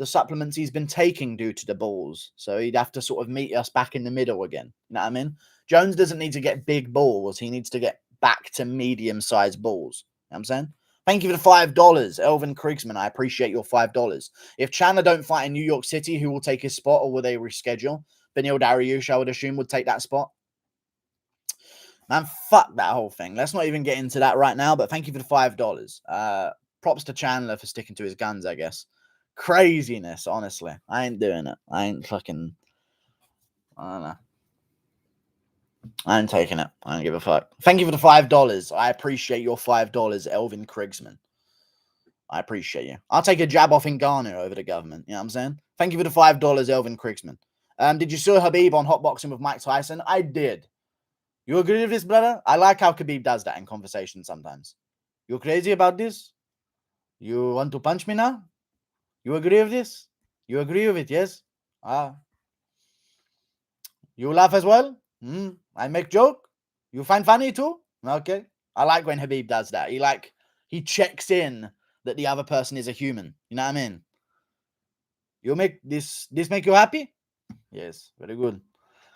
the supplements he's been taking due to the balls. So he'd have to sort of meet us back in the middle again. You know what I mean? Jones doesn't need to get big balls. He needs to get back to medium-sized balls. You know what I'm saying? Thank you for the $5, Elvin Kriegsman. I appreciate your $5. If Chandler don't fight in New York City, who will take his spot, or will they reschedule? Beneil Dariush, I would assume, would take that spot. Man, fuck that whole thing. Let's not even get into that right now, but thank you for the $5. Props to Chandler for sticking to his guns, I guess. Craziness, honestly. I ain't doing it. I ain't fucking... I don't know. I ain't taking it. I don't give a fuck. Thank you for the $5. I appreciate your $5, Elvin Kriegsman. I appreciate you. I'll take a jab off in Ghana over the government. You know what I'm saying? Thank you for the $5, Elvin Kriegsman. Did you see Khabib on Hotboxing with Mike Tyson? I did. You agree with this, brother? I like how Khabib does that in conversation sometimes. You crazy about this? You want to punch me now? You agree with this? You agree with it, yes? You laugh as well? I make joke? You find funny too? Okay. I like when Khabib does that. He checks in that the other person is a human. You know what I mean? You make this make you happy? Yes, very good.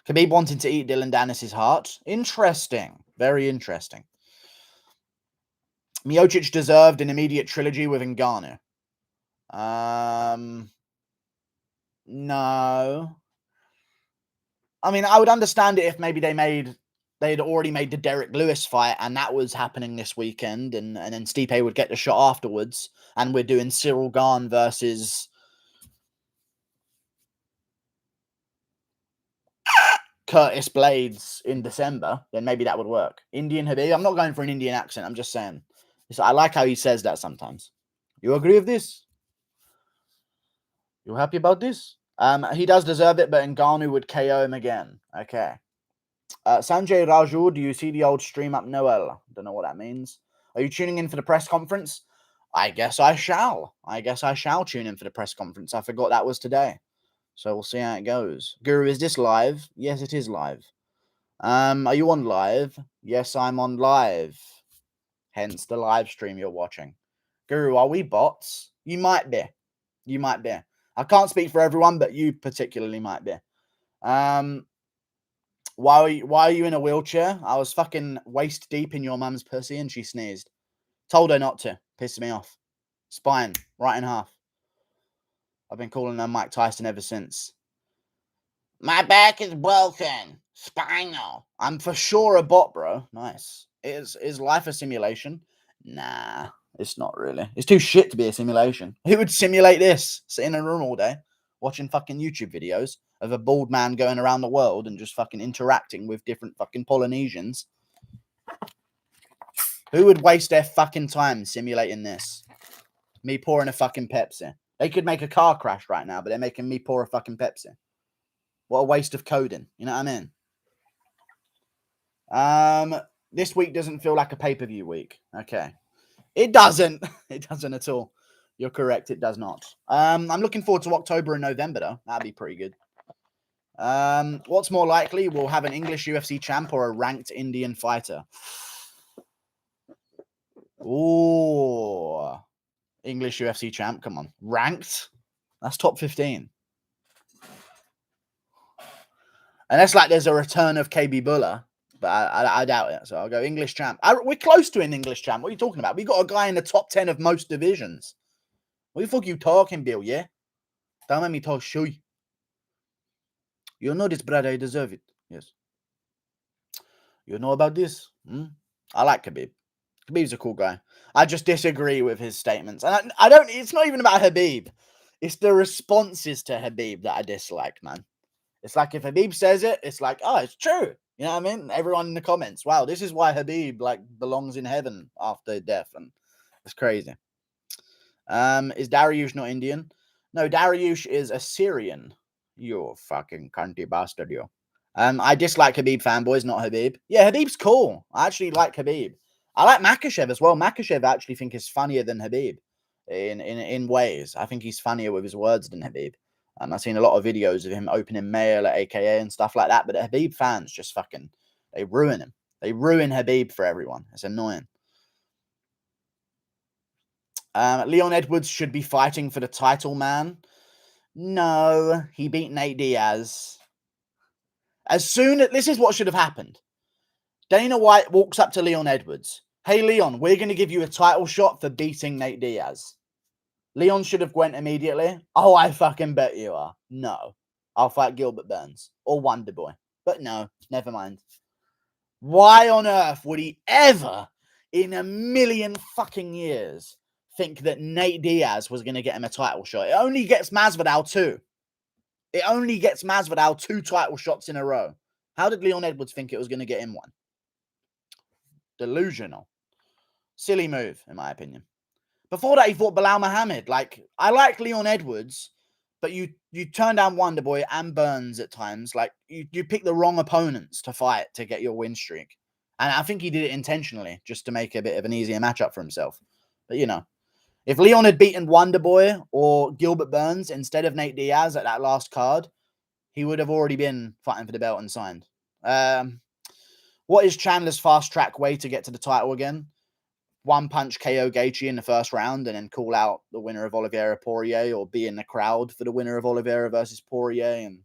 Khabib wanting to eat Dylan Dennis's heart. Interesting. Very interesting. Miocic deserved an immediate trilogy with Ngannou. No. I mean, I would understand it if maybe they'd already made the Derek Lewis fight and that was happening this weekend, and then Stipe would get the shot afterwards, and we're doing Cyril Gane versus Curtis Blades in December, then maybe that would work. Indian Khabib. I'm not going for an Indian accent. I'm just saying. I like how he says that sometimes. You agree with this? You happy about this? He does deserve it, but Ngannou would KO him again. Okay. Sanjay Raju, do you see the old stream up, Noel? Don't know what that means. Are you tuning in for the press conference? I guess I shall. I guess I shall tune in for the press conference. I forgot that was today. So we'll see how it goes. Guru, is this live? Yes, it is live. Are you on live? Yes, I'm on live. Hence the live stream you're watching. Guru, are we bots? You might be. You might be. I can't speak for everyone, but you particularly might be. Why are you in a wheelchair? I was fucking waist deep in your mum's pussy and she sneezed. Told her not to. Pissed me off. Spine. Right in half. I've been calling her Mike Tyson ever since. My back is broken. Spinal. I'm for sure a bot, bro. Nice. Is life a simulation? Nah, it's not really. It's too shit to be a simulation. Who would simulate this? Sit in a room all day, watching fucking YouTube videos of a bald man going around the world and just fucking interacting with different fucking Polynesians. Who would waste their fucking time simulating this? Me pouring a fucking Pepsi. They could make a car crash right now, but they're making me pour a fucking Pepsi. What a waste of coding. You know what I mean? This week doesn't feel like a pay-per-view week. Okay. It doesn't. It doesn't at all. You're correct. It does not. I'm looking forward to October and November, though. That'd be pretty good. What's more likely? We'll have an English UFC champ or a ranked Indian fighter. Ooh. English UFC champ. Come on. Ranked? That's top 15. Unless, like, there's a return of KB Buller. But I doubt it. So I'll go English champ. We're close to an English champ. What are you talking about? We got a guy in the top 10 of most divisions. What the fuck are you talking, Bill, yeah? Don't make me talk shui. You know this, brother. I deserve it. Yes. You know about this? I like Khabib. Khabib's a cool guy. I just disagree with his statements. And I don't... It's not even about Khabib. It's the responses to Khabib that I dislike, man. It's like if Khabib says it, it's like, oh, it's true. You know what I mean? Everyone in the comments, wow, this is why Khabib like belongs in heaven after death, and it's crazy. Is Dariush not Indian? No, Dariush is Assyrian. You fucking cunty bastard, you. I dislike Khabib fanboys, not Khabib. Yeah, Khabib's cool. I actually like Khabib. I like Makhachev as well. Makhachev I actually think is funnier than Khabib in ways. I think he's funnier with his words than Khabib. I've seen a lot of videos of him opening mail at AKA and stuff like that. But the Khabib fans just fucking, they ruin him. They ruin Khabib for everyone. It's annoying. Leon Edwards should be fighting for the title, man. No, he beat Nate Diaz. This is what should have happened. Dana White walks up to Leon Edwards. Hey, Leon, we're going to give you a title shot for beating Nate Diaz. Leon should have went immediately. Oh, I fucking bet you are. No. I'll fight Gilbert Burns or Wonder Boy. But no, never mind. Why on earth would he ever, in a million fucking years, think that Nate Diaz was going to get him a title shot? It only gets Masvidal 2. It only gets Masvidal 2 title shots in a row. How did Leon Edwards think it was going to get him one? Delusional. Silly move, in my opinion. Before that, he fought Bilal Muhammad. I like Leon Edwards, but you turn down Wonder Boy and Burns at times. You pick the wrong opponents to fight to get your win streak. And I think he did it intentionally just to make a bit of an easier matchup for himself. But, if Leon had beaten Wonder Boy or Gilbert Burns instead of Nate Diaz at that last card, he would have already been fighting for the belt and signed. What is Chandler's fast track way to get to the title again? One punch KO Gaethje in the first round and then call out the winner of Oliveira Poirier, or be in the crowd for the winner of Oliveira versus Poirier and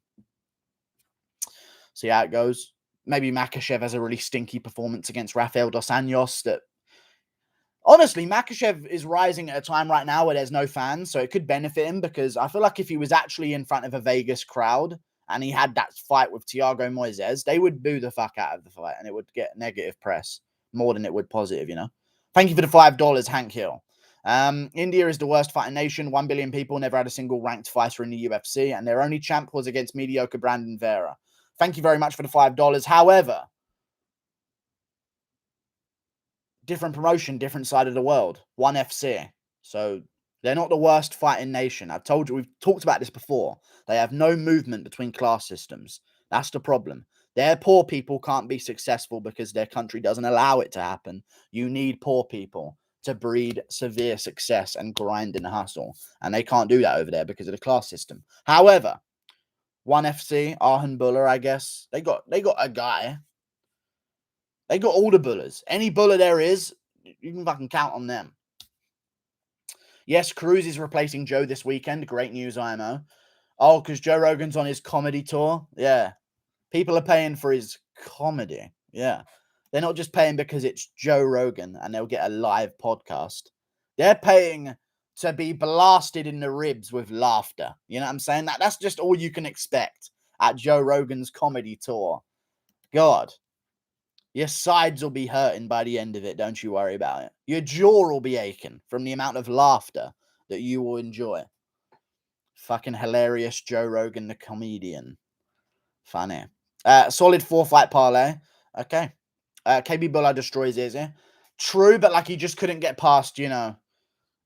see how it goes. Maybe Makhachev has a really stinky performance against Rafael Dos Anjos. That honestly, Makhachev is rising at a time right now where there's no fans, so it could benefit him, because I feel like if he was actually in front of a Vegas crowd and he had that fight with Thiago Moises, they would boo the fuck out of the fight and it would get negative press more than it would positive, Thank you for the $5, Hank Hill. India is the worst fighting nation. 1 billion people, never had a single ranked fighter in the UFC, and their only champ was against mediocre Brandon Vera. Thank you very much for the $5. However, different promotion, different side of the world. One FC. So they're not the worst fighting nation. I've told you, we've talked about this before. They have no movement between class systems. That's the problem. Their poor people can't be successful because their country doesn't allow it to happen. You need poor people to breed severe success and grind and hustle. And they can't do that over there because of the class system. However, One FC, Arhan Buller, I guess, they got a guy. They got all the bullers. Any buller there is, you can fucking count on them. Yes, Cruz is replacing Joe this weekend. Great news, IMO. Oh, because Joe Rogan's on his comedy tour? Yeah. People are paying for his comedy. Yeah. They're not just paying because it's Joe Rogan and they'll get a live podcast. They're paying to be blasted in the ribs with laughter. You know what I'm saying? That's just all you can expect at Joe Rogan's comedy tour. God. Your sides will be hurting by the end of it. Don't you worry about it. Your jaw will be aching from the amount of laughter that you will enjoy. Fucking hilarious Joe Rogan, the comedian. Funny. Solid 4-fight parlay. Okay. KB Buller destroys Izzy. True, but he just couldn't get past,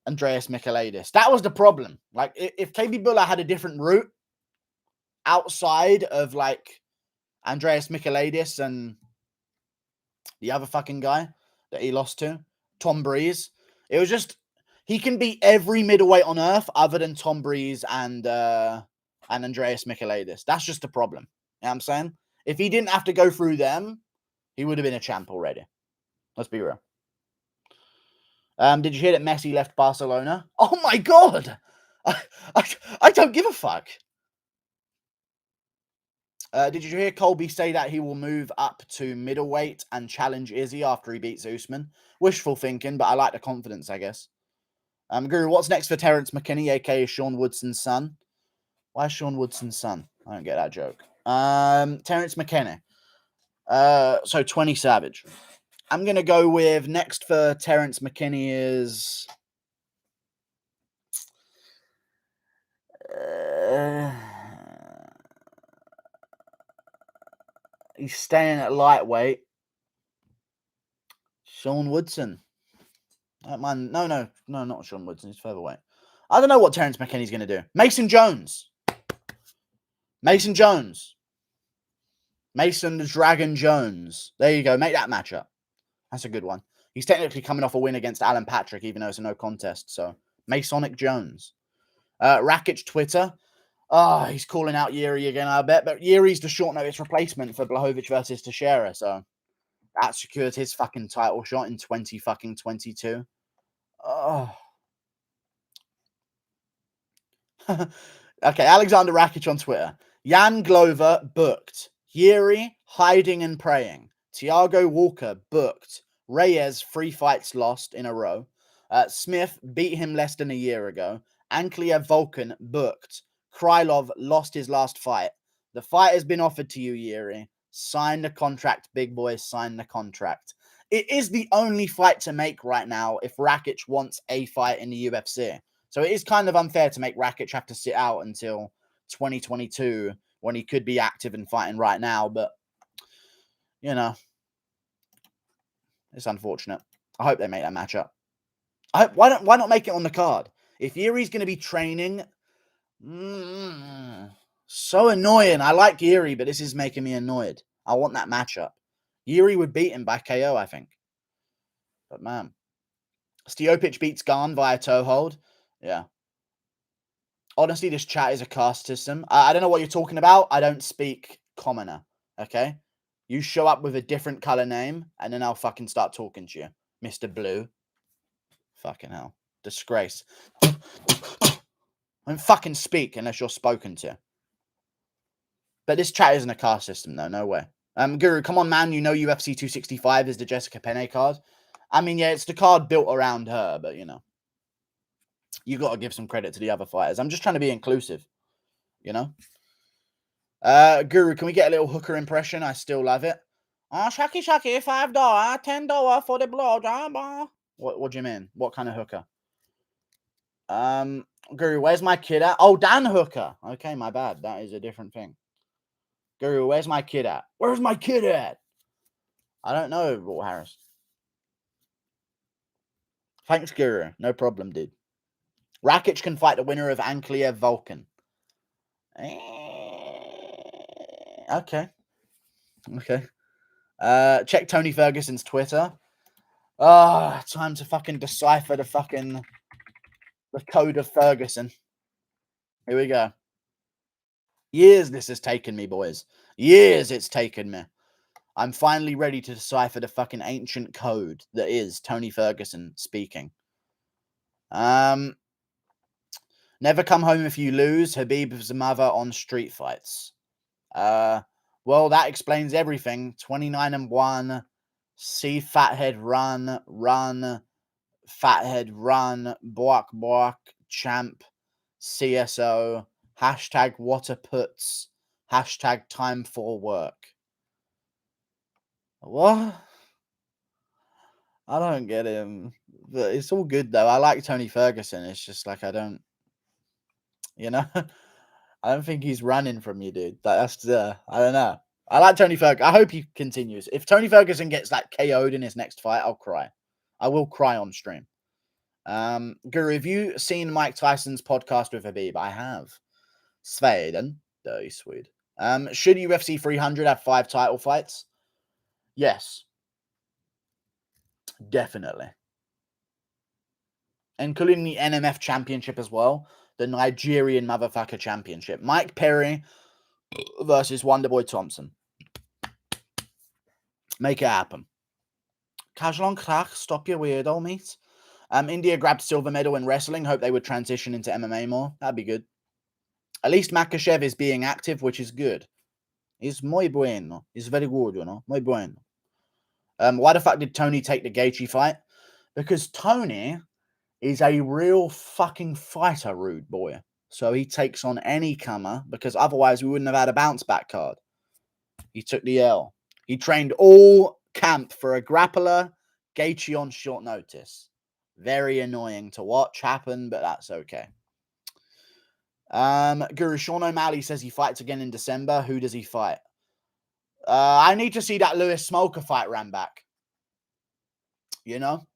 Andreas Michailidis. That was the problem. If KB Buller had a different route outside of, Andreas Michailidis and the other fucking guy that he lost to, Tom Breeze, it was just, he can beat every middleweight on earth other than Tom Breeze and Andreas Michailidis. That's just a problem. You know what I'm saying? If he didn't have to go through them, he would have been a champ already. Let's be real. Did you hear that Messi left Barcelona? Oh my God! I don't give a fuck. Did you hear Colby say that he will move up to middleweight and challenge Izzy after he beats Usman? Wishful thinking, but I like the confidence, I guess. Guru, what's next for Terrence McKinney, aka Sean Woodson's son? Why Sean Woodson's son? I don't get that joke. Terrence McKinney. So 20 Savage. I'm going to go with next for Terrence McKinney is... he's staying at lightweight. Sean Woodson. No, not Sean Woodson. He's featherweight. I don't know what Terrence McKinney's going to do. Mason Jones. Mason the Dragon Jones. There you go. Make that matchup. That's a good one. He's technically coming off a win against Alan Patrick, even though it's a no contest. So, Masonic Jones. Rakic Twitter. Oh, he's calling out Yuri again, I bet. But Yuri's the short notice replacement for Blachowicz versus Teixeira. So, that secured his fucking title shot in 2022. Oh. Okay, Alexander Rakic on Twitter. Jan Glover booked. Yuri hiding and praying. Tiago Walker booked. Reyes 3 fights lost in a row. Smith beat him less than a year ago. Ankleev Volkan booked. Krylov lost his last fight. The fight has been offered to you, Yuri. Sign the contract, big boy. Sign the contract. It is the only fight to make right now if Rakic wants a fight in the UFC. So it is kind of unfair to make Rakic have to sit out until 2022 when he could be active and fighting right now. But, you know, it's unfortunate. I hope they make that matchup. Why not make it on the card? If Yuri's going to be training, so annoying. I like Yuri, but this is making me annoyed. I want that matchup. Yuri would beat him by KO, I think. But man, Stiopich beats Gane via toe hold. Yeah. Honestly, this chat is a caste system. I don't know what you're talking about. I don't speak commoner, okay? You show up with a different color name, and then I'll fucking start talking to you. Mr. Blue. Fucking hell. Disgrace. Don't fucking speak unless you're spoken to. But this chat isn't a caste system, though. No way. Guru, come on, man. You know UFC 265 is the Jessica Penne card. I mean, yeah, it's the card built around her, but, you know. You got to give some credit to the other fighters. I'm just trying to be inclusive, you know? Guru, can we get a little hooker impression? I still love it. Oh, Shaki, $5, $10 for the blowjob. What do you mean? What kind of hooker? Guru, where's my kid at? Oh, Dan Hooker. Okay, my bad. That is a different thing. Guru, where's my kid at? Where's my kid at? I don't know, Raw Harris. Thanks, Guru. No problem, dude. Rakic can fight the winner of Ankleev Volkan. Okay. Check Tony Ferguson's Twitter. Time to fucking decipher the code of Ferguson. Here we go. Years this has taken me, boys. Years it's taken me. I'm finally ready to decipher the fucking ancient code that is Tony Ferguson speaking. Never come home if you lose. Habib's mother on street fights. Well, that explains everything. 29-1. See fathead run. Fathead run. Bark, champ. CSO. Hashtag waterputs. Hashtag time for work. What? I don't get him. But it's all good, though. I like Tony Ferguson. It's just like I don't, you know? I don't think he's running from you, dude. That's I don't know. I like Tony Ferguson. I hope he continues. If Tony Ferguson gets like KO'd in his next fight, I'll cry. I will cry on stream. Guru, have you seen Mike Tyson's podcast with Habib? I have. Sweden. Dirty Swede. Should UFC 300 have 5 title fights? Yes. Definitely. Including the NMF championship as well. The Nigerian motherfucker championship. Mike Perry versus Wonderboy Thompson. Make it happen. Casual crack, stop your weirdo, mate. India grabbed silver medal in wrestling. Hope they would transition into MMA more. That'd be good. At least Makhachev is being active, which is good. He's muy bueno. He's very good, you know. Muy bueno. Why the fuck did Tony take the Gaethje fight? Because Tony is a real fucking fighter, rude boy. So he takes on any comer because otherwise we wouldn't have had a bounce back card. He took the L. He trained all camp for a grappler, Gaethje on short notice. Very annoying to watch happen, but that's okay. Guru Sean O'Malley says he fights again in December. Who does he fight? I need to see that Lewis Smoker fight ran back. You know?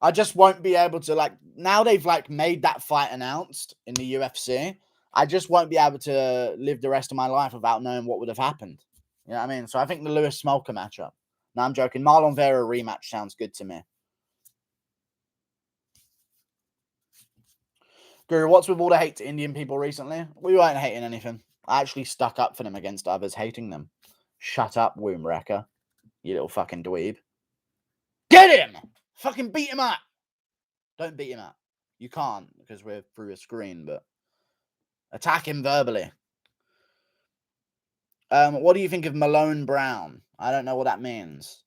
I just won't be able to, now they've, made that fight announced in the UFC. I just won't be able to live the rest of my life without knowing what would have happened. You know what I mean? So I think the Lewis Smoker matchup. No, I'm joking. Marlon Vera rematch sounds good to me. Guru, what's with all the hate to Indian people recently? We weren't hating anything. I actually stuck up for them against others hating them. Shut up, womb wrecker. You little fucking dweeb. Get him! Fucking beat him up! Don't beat him up. You can't because we're through a screen, but Attack him verbally. What do you think of Malone Brown? I don't know what that means.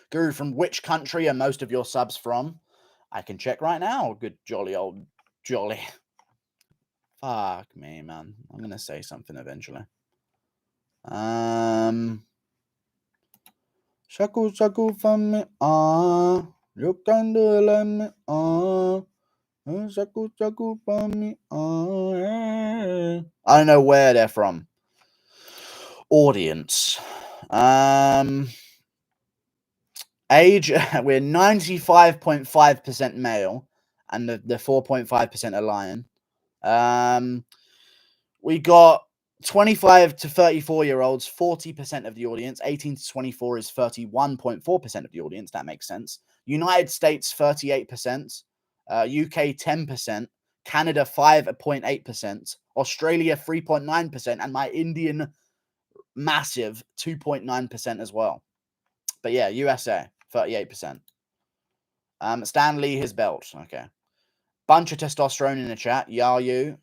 Guru, from which country are most of your subs from? I can check right now. Good jolly old jolly. Fuck me, man. I'm going to say something eventually. Shaku shaku from me, you can do it like me, shaku shaku from me, I don't know where they're from. Audience. Age, we're 95.5% male, and the 4.5% are lion. We got 25 to 34-year-olds, 40% of the audience. 18 to 24 is 31.4% of the audience. That makes sense. United States, 38%. UK, 10%. Canada, 5.8%. Australia, 3.9%. And my Indian, massive, 2.9% as well. But yeah, USA, 38%. Stanley, his belt. Okay. Bunch of testosterone in the chat. Yayu.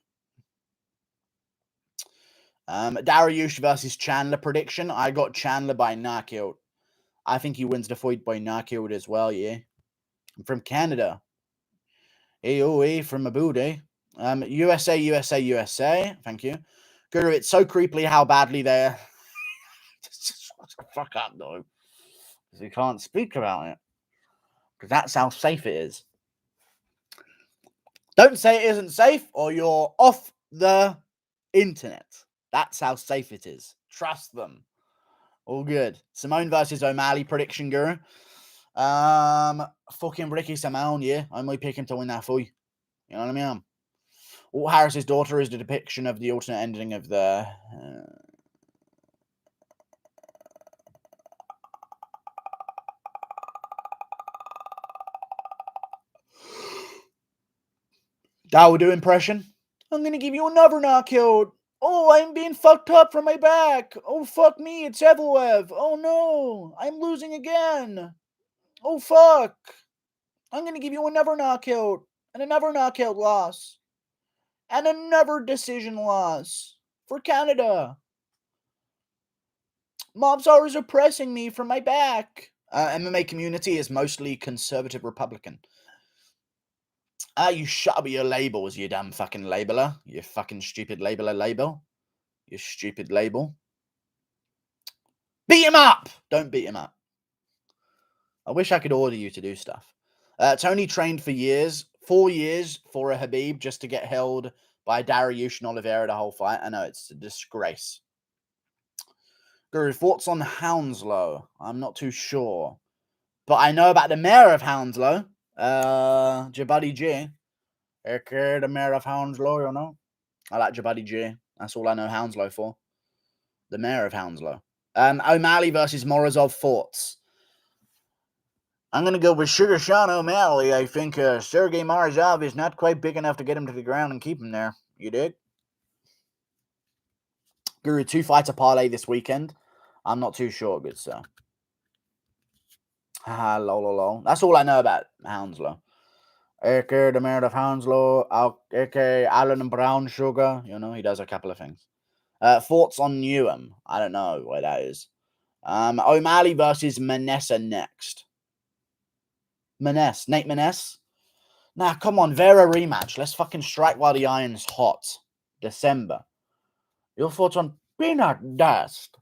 Dariush versus Chandler prediction. I got Chandler by knockout. I think he wins the fight by knockout as well, yeah. I'm from Canada. AOA from Abude. USA, USA, USA. Thank you. Guru, it's so creepily how badly they're... Fuck up, though. Because we can't speak about it. Because that's how safe it is. Don't say it isn't safe or you're off the internet. That's how safe it is. Trust them. All good. Simone versus O'Malley prediction, Guru. Fucking Ricky Simone, yeah. I might pick him to win that fight. You know what I mean? Walt Harris's daughter is the depiction of the alternate ending of the... That will do impression. I'm going to give you another knockout. Oh, I'm being fucked up from my back. Oh, fuck me. It's Evelev. Oh, no. I'm losing again. Oh, fuck. I'm going to give you another knockout. And another knockout loss. And another decision loss. For Canada. Mobs are oppressing me from my back. MMA community is mostly conservative Republican. You shut up your labels, you damn fucking labeler. You fucking stupid labeler label. You stupid label. Beat him up! Don't beat him up. I wish I could order you to do stuff. Tony trained for years. 4 years for a Habib just to get held by Dariush and Oliveira the whole fight. I know, it's a disgrace. Guru, thoughts on Hounslow? I'm not too sure. But I know about the mayor of Hounslow. Jabuddy G. The mayor of Hounslow, you know? I like Jabuddy G. That's all I know Hounslow for. The mayor of Hounslow. O'Malley versus Morozov, thoughts? I'm going to go with Sugar Sean O'Malley. I think Sergey Morozov is not quite big enough to get him to the ground and keep him there. You dig? Guru, 2 fighter parlay this weekend. I'm not too sure, good sir. Haha, lol. That's all I know about Hounslow. A.K. the mayor of Hounslow. A.K. Alan and Brown Sugar. You know, he does a couple of things. Thoughts on Newham? I don't know where that is. O'Malley versus Manessa next. Nate Maness? Nah, come on, Vera rematch. Let's fucking strike while the iron's hot. December. Your thoughts on peanut dust?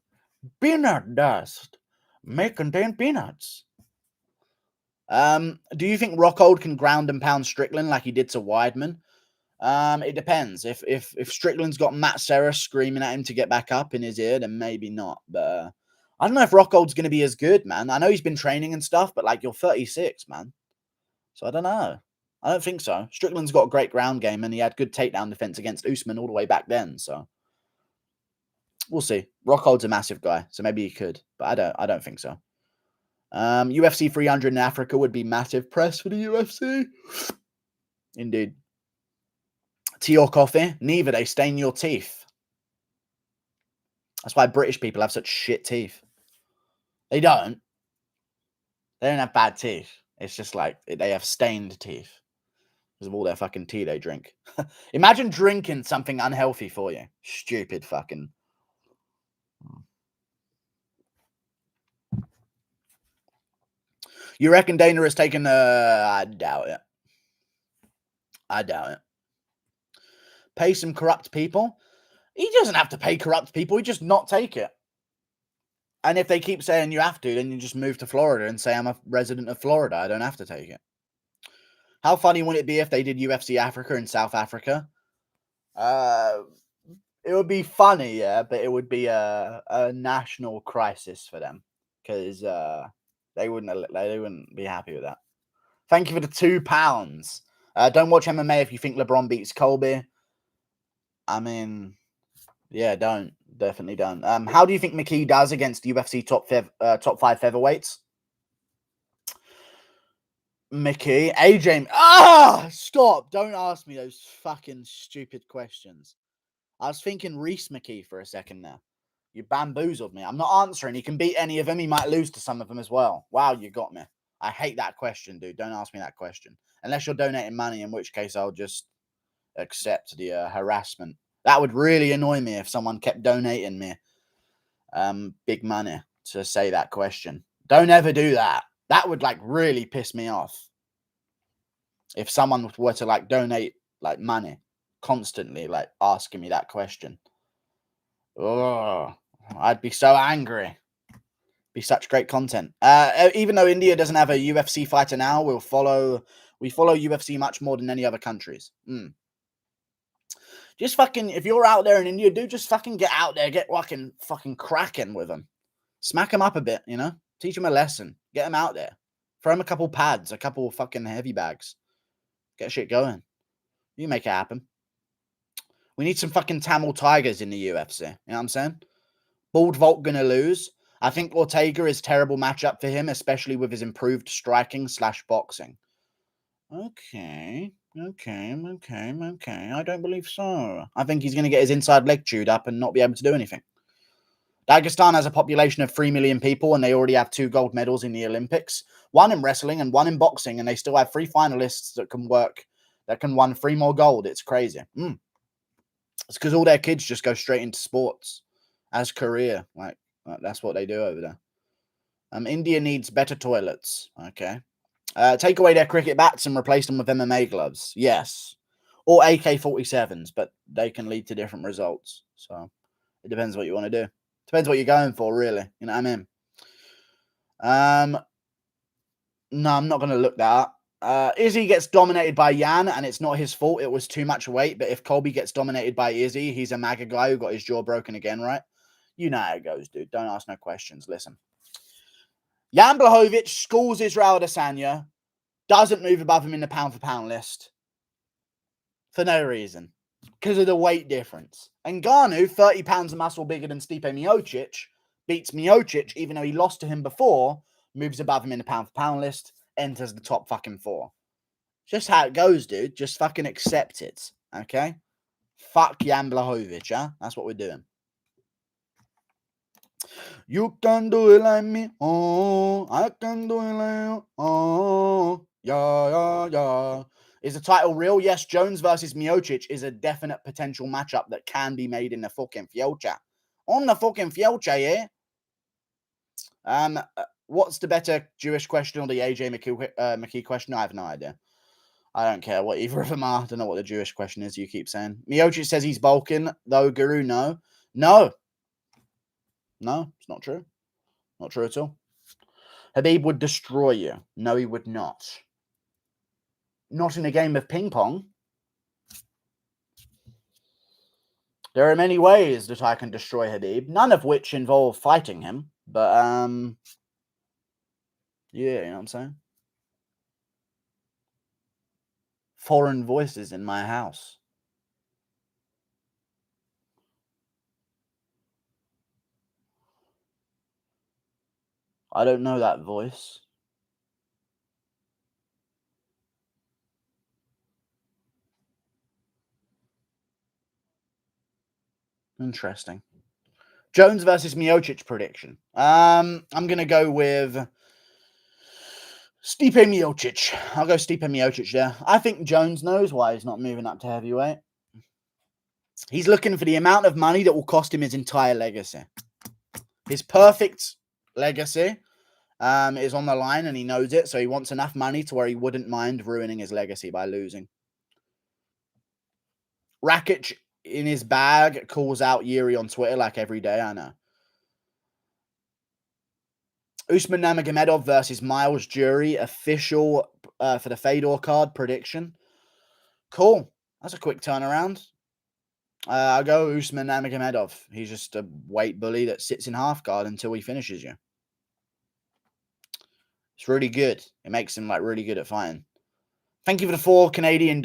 Peanut dust may contain peanuts. Do you think Rockhold can ground and pound Strickland like he did to Weidman? It depends. If Strickland's got Matt Serra screaming at him to get back up in his ear, then maybe not. But I don't know if Rockhold's going to be as good, man. I know he's been training and stuff, but like, you're 36, man. So I don't know. I don't think so. Strickland's got a great ground game, and he had good takedown defense against Usman all the way back then. So we'll see. Rockhold's a massive guy, so maybe he could, but I don't think so. UFC 300 in Africa would be massive press for the UFC. Indeed. Tea or coffee? Neither. They stain your teeth. That's why British people have such shit teeth. They don't. They don't have bad teeth. It's just like they have stained teeth. because of all their fucking tea they drink. Imagine drinking something unhealthy for you. Stupid fucking. You reckon Dana has taken I doubt it. I doubt it. Pay some corrupt people. He doesn't have to pay corrupt people. He just not take it. And if they keep saying you have to, then you just move to Florida and say, I'm a resident of Florida. I don't have to take it. How funny would it be if they did UFC Africa in South Africa? It would be funny, yeah, but it would be a national crisis for them because they wouldn't be happy with that. Thank you for the £2. Don't watch MMA if you think LeBron beats Colby. I mean, yeah, definitely don't. How do you think McKee does against UFC top 5 featherweights? McKee, AJ. Stop! Don't ask me those fucking stupid questions. I was thinking Reese McKee for a second there. You bamboozled me. I'm not answering. He can beat any of them. He might lose to some of them as well. Wow, you got me. I hate that question, dude. Don't ask me that question. Unless you're donating money, in which case I'll just accept the harassment. That would really annoy me if someone kept donating me big money to say that question. Don't ever do that. That would like really piss me off. If someone were to like donate like money constantly, like asking me that question. Oh, I'd be so angry. Be such great content. Even though India doesn't have a UFC fighter now, we follow UFC much more than any other countries. Just fucking, if you're out there in India, dude, just fucking get out there, get fucking cracking with them. Smack them up a bit, you know? Teach them a lesson. Get them out there. Throw them a couple pads, a couple fucking heavy bags. Get shit going. You make it happen. We need some fucking Tamil Tigers in the UFC. You know what I'm saying? Bald Vault gonna lose. I think Ortega is terrible matchup for him, especially with his improved striking / boxing. Okay. I don't believe so. I think he's going to get his inside leg chewed up and not be able to do anything. Dagestan has a population of 3 million people, and they already have 2 gold medals in the Olympics, 1 in wrestling and 1 in boxing, and they still have 3 finalists that can win 3 more gold. It's crazy. It's because all their kids just go straight into sports as career. Like that's what they do over there. India needs better toilets. Okay. Take away their cricket bats and replace them with MMA gloves. Yes. Or AK-47s, but they can lead to different results. So it depends what you want to do. Depends what you're going for, really. You know what I mean? No, I'm not going to look that up. Izzy gets dominated by Yan, and it's not his fault. It was too much weight. But if Colby gets dominated by Izzy, he's a MAGA guy who got his jaw broken again, right? You know how it goes, dude. Don't ask no questions. Listen. Jan Blachowicz schools Israel Adesanya, doesn't move above him in the pound-for-pound list for no reason, because of the weight difference. And Ngannou, 30 pounds of muscle bigger than Stipe Miocic, beats Miocic, even though he lost to him before, moves above him in the pound-for-pound list, enters the top fucking 4. Just how it goes, dude. Just fucking accept it, okay? Fuck Jan Blachowicz, huh? That's what we're doing. You can do it like me, oh, I can do it like you, oh, yeah. Is the title real? Yes, Jones versus Miocic is a definite potential matchup that can be made in the fucking future. On the fucking future, yeah? What's the better Jewish question or the AJ McKee question? I have no idea. I don't care what either of them are. I don't know what the Jewish question is you keep saying. Miocic says he's bulking, though, Guru, no. No, it's not true. Not true at all. Habib would destroy you. No, he would not. Not in a game of ping pong. There are many ways that I can destroy Habib, none of which involve fighting him. But, yeah, you know what I'm saying? Foreign voices in my house. I don't know that voice. Interesting. Jones versus Miocic prediction. I'm going to go with Stipe Miocic. I'll go Stipe Miocic there. I think Jones knows why he's not moving up to heavyweight. He's looking for the amount of money that will cost him his entire legacy. His perfect legacy is on the line, and he knows it, so he wants enough money to where he wouldn't mind ruining his legacy by losing. Rakic in his bag calls out Yuri on Twitter like every day, I know. Usman Nurmagomedov versus Miles Jury, official for the Fedor card prediction. Cool. That's a quick turnaround. I'll go Usman Nurmagomedov. He's just a weight bully that sits in half guard until he finishes you. It's really good. It makes him like really good at fighting. Thank you for the $4 Canadian,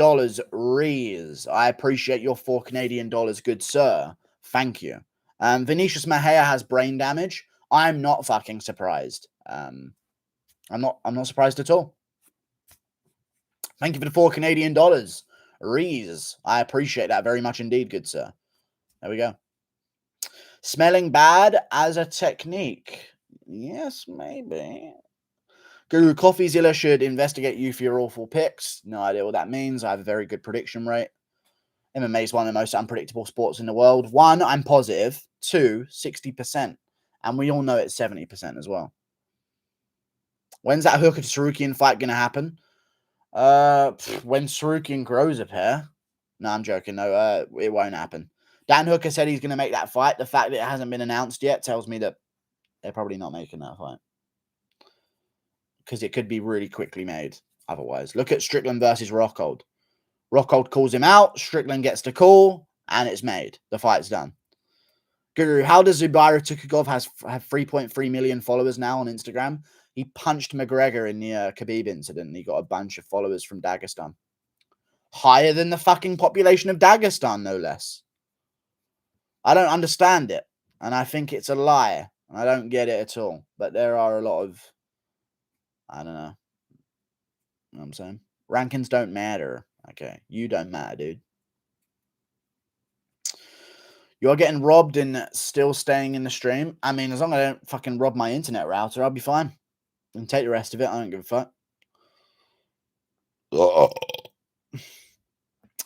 Rees. I appreciate your $4 Canadian, good sir. Thank you. Vinicius Mahea has brain damage. I'm not fucking surprised. I'm not surprised at all. Thank you for the $4 Canadian, Rees. I appreciate that very much indeed, good sir. There we go. Smelling bad as a technique. Yes, maybe. Guru Coffeezilla should investigate you for your awful picks. No idea what that means. I have a very good prediction rate. MMA is one of the most unpredictable sports in the world. 1, I'm positive. 2, 60%. And we all know it's 70% as well. When's that Hooker to Sarukian fight going to happen? When Sarukian grows a pair. No, I'm joking. No, it won't happen. Dan Hooker said he's going to make that fight. The fact that it hasn't been announced yet tells me that they're probably not making that fight. Because it could be really quickly made otherwise. Look at Strickland versus Rockhold. Rockhold calls him out. Strickland gets the call, and it's made. The fight's done. Guru, how does Zubaira Tukhugov have 3.3 million followers now on Instagram? He punched McGregor in the Khabib incident, and he got a bunch of followers from Dagestan. Higher than the fucking population of Dagestan, no less. I don't understand it, and I think it's a lie, and I don't get it at all. But there are a lot of... I don't know. You know what I'm saying? Rankings don't matter. Okay. You don't matter, dude. You're getting robbed and still staying in the stream. I mean, as long as I don't fucking rob my internet router, I'll be fine. And take the rest of it. I don't give a fuck.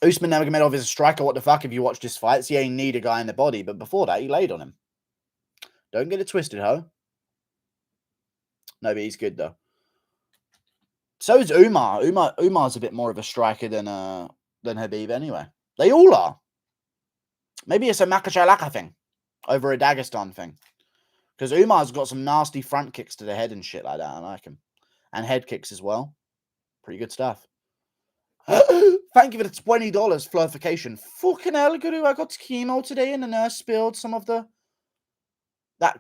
Usman Nurmagomedov is a striker. What the fuck? If you watch this fight, yeah, he need a guy in the body. But before that, he laid on him. Don't get it twisted, ho. No, but he's good, though. So is Umar. Umar's a bit more of a striker than Khabib anyway. They all are. Maybe it's a Makachalaka thing over a Dagestan thing. Because Umar's got some nasty front kicks to the head and shit like that. I like him. And head kicks as well. Pretty good stuff. Thank you for the $20, Florification. Fucking hell, Guru. I got chemo today and the nurse spilled some of that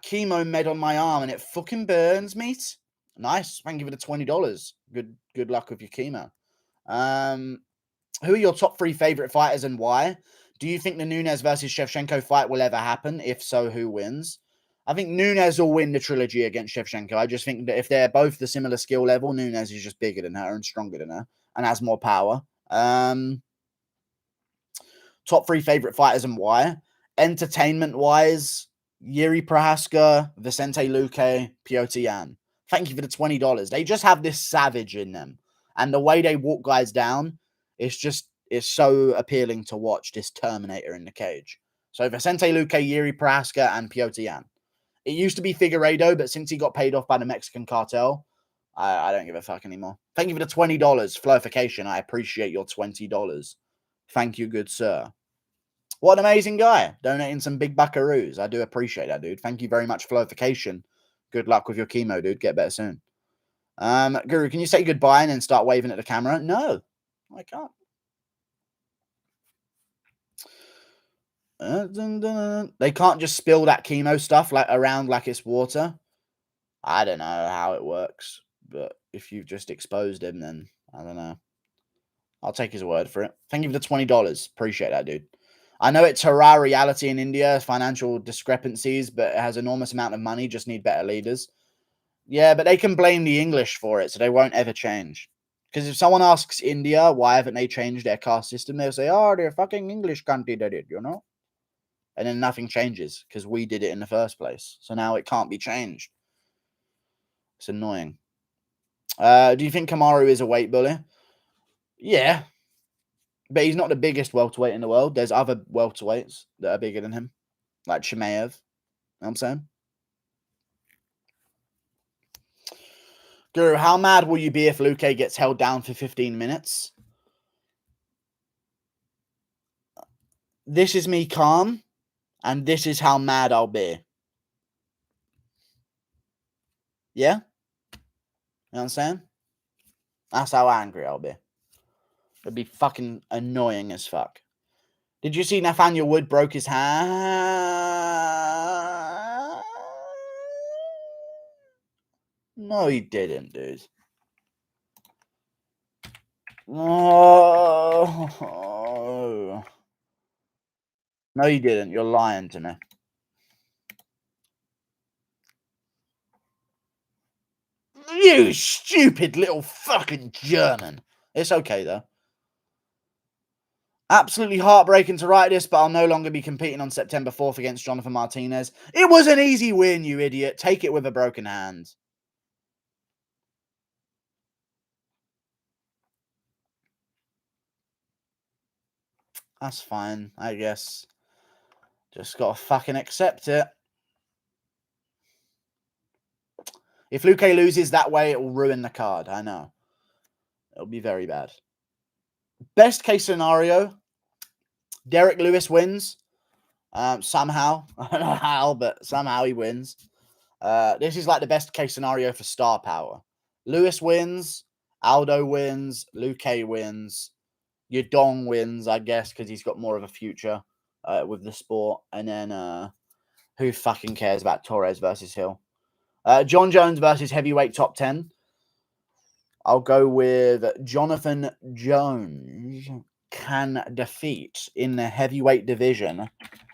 chemo med on my arm and it fucking burns, mate. Nice. Thank you for the $20. Good luck with your chemo. Who are your top 3 favorite fighters and why? Do you think the Nunes versus Shevchenko fight will ever happen? If so, who wins? I think Nunes will win the trilogy against Shevchenko. I just think that if they're both the similar skill level, Nunes is just bigger than her and stronger than her and has more power. Top 3 favorite fighters and why? Entertainment-wise, Yuri Prohaska, Vicente Luque, Piotr Jan. Thank you for the $20. They just have this savage in them. And the way they walk guys down, it's so appealing to watch, this Terminator in the cage. So Vicente Luque, Yuri Prohaska, and Piotr Jan. It used to be Figueiredo, but since he got paid off by the Mexican cartel, I don't give a fuck anymore. Thank you for the $20. Florification, I appreciate your $20. Thank you, good sir. What an amazing guy. Donating some big buckaroos. I do appreciate that, dude. Thank you very much, Florification. Good luck with your chemo, dude. Get better soon. Guru, can you say goodbye and then start waving at the camera? No, I can't. They can't just spill that chemo stuff around like it's water. I don't know how it works, but if you've just exposed him, then I don't know. I'll take his word for it. Thank you for the $20. Appreciate that, dude. I know it's hurrah reality in India, financial discrepancies, but it has enormous amount of money, just need better leaders. Yeah, but they can blame the English for it, so they won't ever change. Because if someone asks India, why haven't they changed their caste system, they'll say, oh, they're fucking English country did it, you know? And then nothing changes, because we did it in the first place. So now it can't be changed. It's annoying. Do you think Kamaru is a weight bully? Yeah. But he's not the biggest welterweight in the world. There's other welterweights that are bigger than him. Like Chimaev. You know what I'm saying? Guru, how mad will you be if Luque gets held down for 15 minutes? This is me calm, and this is how mad I'll be. Yeah? You know what I'm saying? That's how angry I'll be. It'd be fucking annoying as fuck. Did you see Nathaniel Wood broke his hand? No, he didn't, dude. No. No, you didn't. You're lying to me. You stupid little fucking German. It's okay, though. Absolutely heartbreaking to write this, but I'll no longer be competing on September 4th against Jonathan Martinez. It was an easy win, you idiot. Take it with a broken hand. That's fine, I guess. Just gotta fucking accept it. If Luque loses that way, it will ruin the card. I know. It'll be very bad. Best case scenario, Derek Lewis wins. Somehow. I don't know how, but somehow he wins. This is like the best case scenario for star power. Lewis wins. Aldo wins. Luque wins. Yadong wins, I guess, because he's got more of a future with the sport. And then who fucking cares about Torres versus Hill? Jon Jones versus heavyweight top 10. I'll go with Jonathan Jones can defeat in the heavyweight division.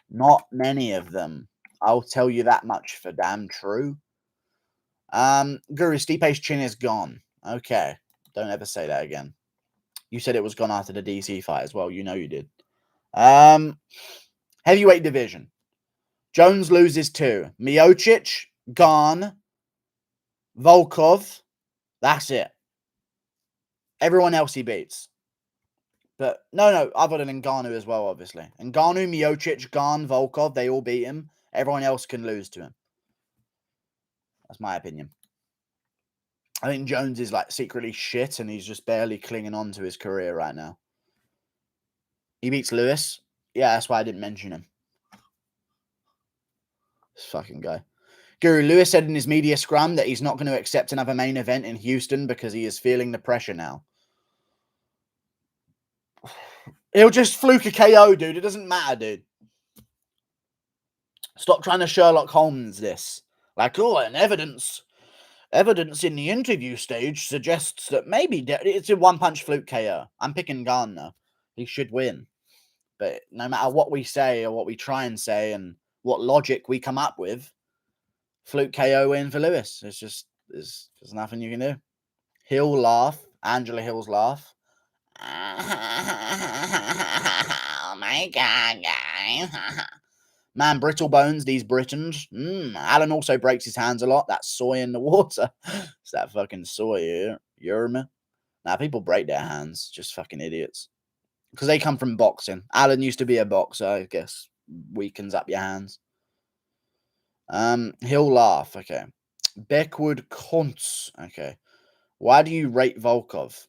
Not many of them. I'll tell you that much for damn true. Guru, Stipe's chin is gone. Okay. Don't ever say that again. You said it was gone after the DC fight as well. You know you did. Heavyweight division. Jones loses to Miocic, Gane, Volkov. That's it. Everyone else he beats. But no, other than Ngannou as well, obviously. Ngannou, Miocic, Gane, Volkov, they all beat him. Everyone else can lose to him. That's my opinion. I think Jones is like secretly shit and he's just barely clinging on to his career right now. He beats Lewis. Yeah, that's why I didn't mention him. This fucking guy. Guru, Lewis said in his media scrum that he's not going to accept another main event in Houston because he is feeling the pressure now. He'll just fluke a KO, dude. It doesn't matter, dude. Stop trying to Sherlock Holmes this. Like, oh, and evidence in the interview stage suggests that maybe it's a one-punch fluke KO. I'm picking Gane now. He should win. But no matter what we say or what we try and say and what logic we come up with, fluke KO win for Lewis. It's just, there's nothing you can do. Hill laugh. Angela Hill's laugh. Oh my God, guys. Man, brittle bones, these Britons. Alan also breaks his hands a lot. That soy in the water. It's that fucking soy, Yerma. Nah, people break their hands. Just fucking idiots. Because they come from boxing. Alan used to be a boxer, I guess. Weakens up your hands. He'll laugh. Okay. Beckwood Kuntz. Okay. Why do you rate Volkov?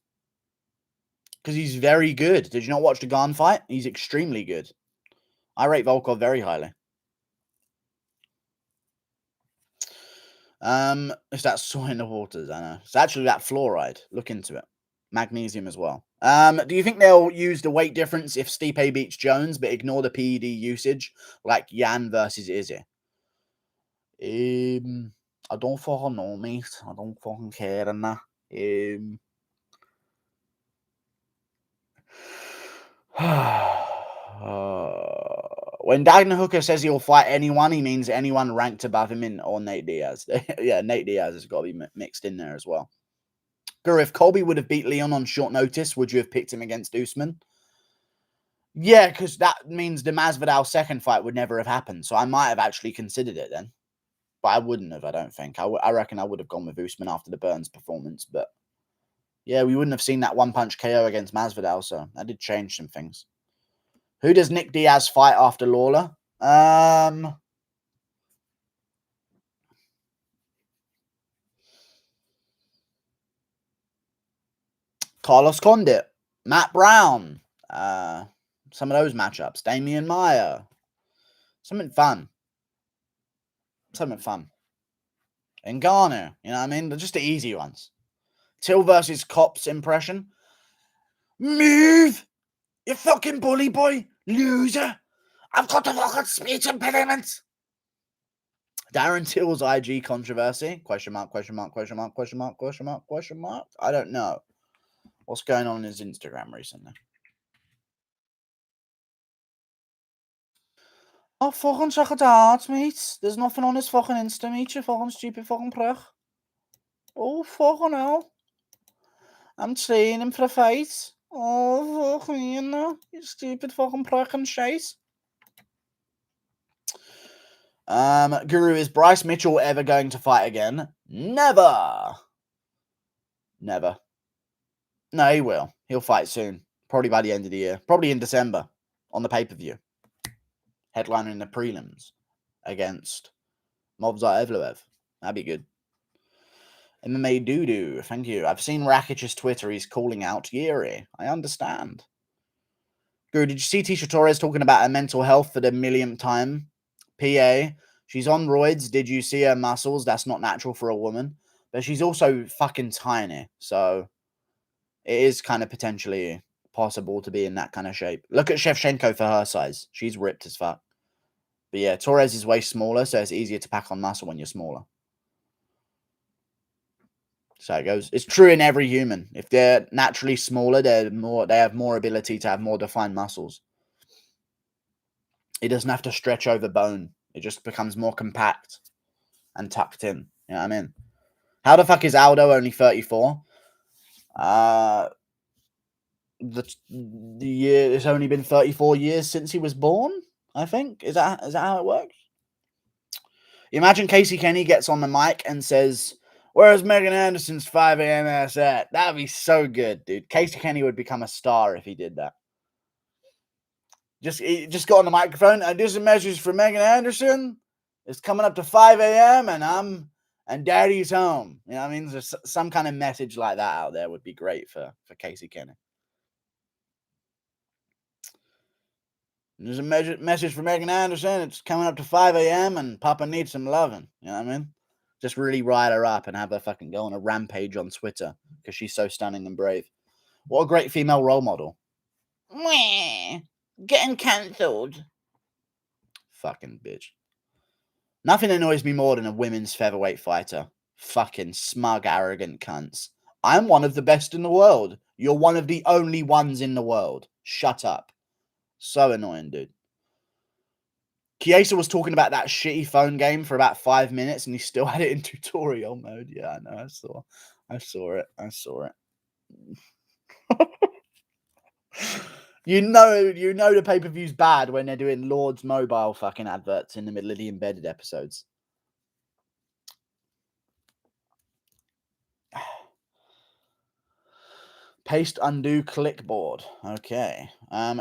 Because he's very good. Did you not watch the Gane fight? He's extremely good. I rate Volkov very highly. It's that soy in the waters, I know. It's actually that fluoride. Look into it. Magnesium as well. Do you think they'll use the weight difference if Stipe beats Jones, but ignore the PED usage, like Jan versus Izzy? I don't fucking know, mate. I don't fucking care and that. When Dagner Hooker says he'll fight anyone, he means anyone ranked above him or Nate Diaz. Yeah, Nate Diaz has got to be mixed in there as well. Guru, if Colby would have beat Leon on short notice, would you have picked him against Usman? Yeah, because that means the Masvidal second fight would never have happened. So I might have actually considered it then. But I wouldn't have, I don't think. I reckon I would have gone with Usman after the Burns performance. But Yeah, we wouldn't have seen that one-punch KO against Masvidal, so that did change some things. Who does Nick Diaz fight after Lawler? Carlos Condit, Matt Brown, some of those matchups. Damian Maia. Something fun. And Gane, you know what I mean? They're just the easy ones. Till versus Cops impression. Move! You fucking bully boy! Loser! I've got a fucking speech impediment! Darren Till's IG controversy? Question mark. I don't know. What's going on in his Instagram recently? Oh, fucking check it out, mate. There's nothing on his fucking Insta, mate. You fucking stupid fucking prick. Oh, fucking hell. I'm training for a fight. Oh, fuck me, you know. You stupid fucking prick and shite. Guru, is Bryce Mitchell ever going to fight again? Never. No, he will. He'll fight soon. Probably by the end of the year. Probably in December. On the pay-per-view. Headliner in the prelims. Against Movsar Evloev. That'd be good. MMA Doodoo, thank you. I've seen Rakic's Twitter. He's calling out Yuri. I understand. Guru, did you see Tisha Torres talking about her mental health for the millionth time? PA, she's on roids. Did you see her muscles? That's not natural for a woman. But she's also fucking tiny. So it is kind of potentially possible to be in that kind of shape. Look at Shevchenko for her size. She's ripped as fuck. But yeah, Torres is way smaller, so it's easier to pack on muscle when you're smaller. So it goes. It's true in every human. If they're naturally smaller, they have more ability to have more defined muscles. It doesn't have to stretch over bone. It just becomes more compact and tucked in. You know what I mean? How the fuck is Aldo only 34? The year, it's only been 34 years since he was born, I think. Is that how it works? Imagine Casey Kenny gets on the mic and says, "Where's Megan Anderson's 5 a.m. ass at?" That'd be so good, dude. Casey Kenny would become a star if he did that. Just got on the microphone and there's a message for Megan Anderson. It's coming up to 5 a.m. and Daddy's home. You know what I mean? There's some kind of message like that out there would be great for Casey Kenny. There's a message for Megan Anderson. It's coming up to 5 a.m. and Papa needs some loving. You know what I mean? Just really rile her up and have her fucking go on a rampage on Twitter because she's so stunning and brave. What a great female role model. Getting cancelled. Fucking bitch. Nothing annoys me more than a women's featherweight fighter. Fucking smug, arrogant cunts. I'm one of the best in the world. You're one of the only ones in the world. Shut up. So annoying, dude. Chiesa was talking about that shitty phone game for about 5 minutes and he still had it in tutorial mode. Yeah, I know. I saw it. You know the pay-per-view's bad when they're doing Lord's mobile fucking adverts in the middle of the embedded episodes. Paste, undo, clickboard. Okay.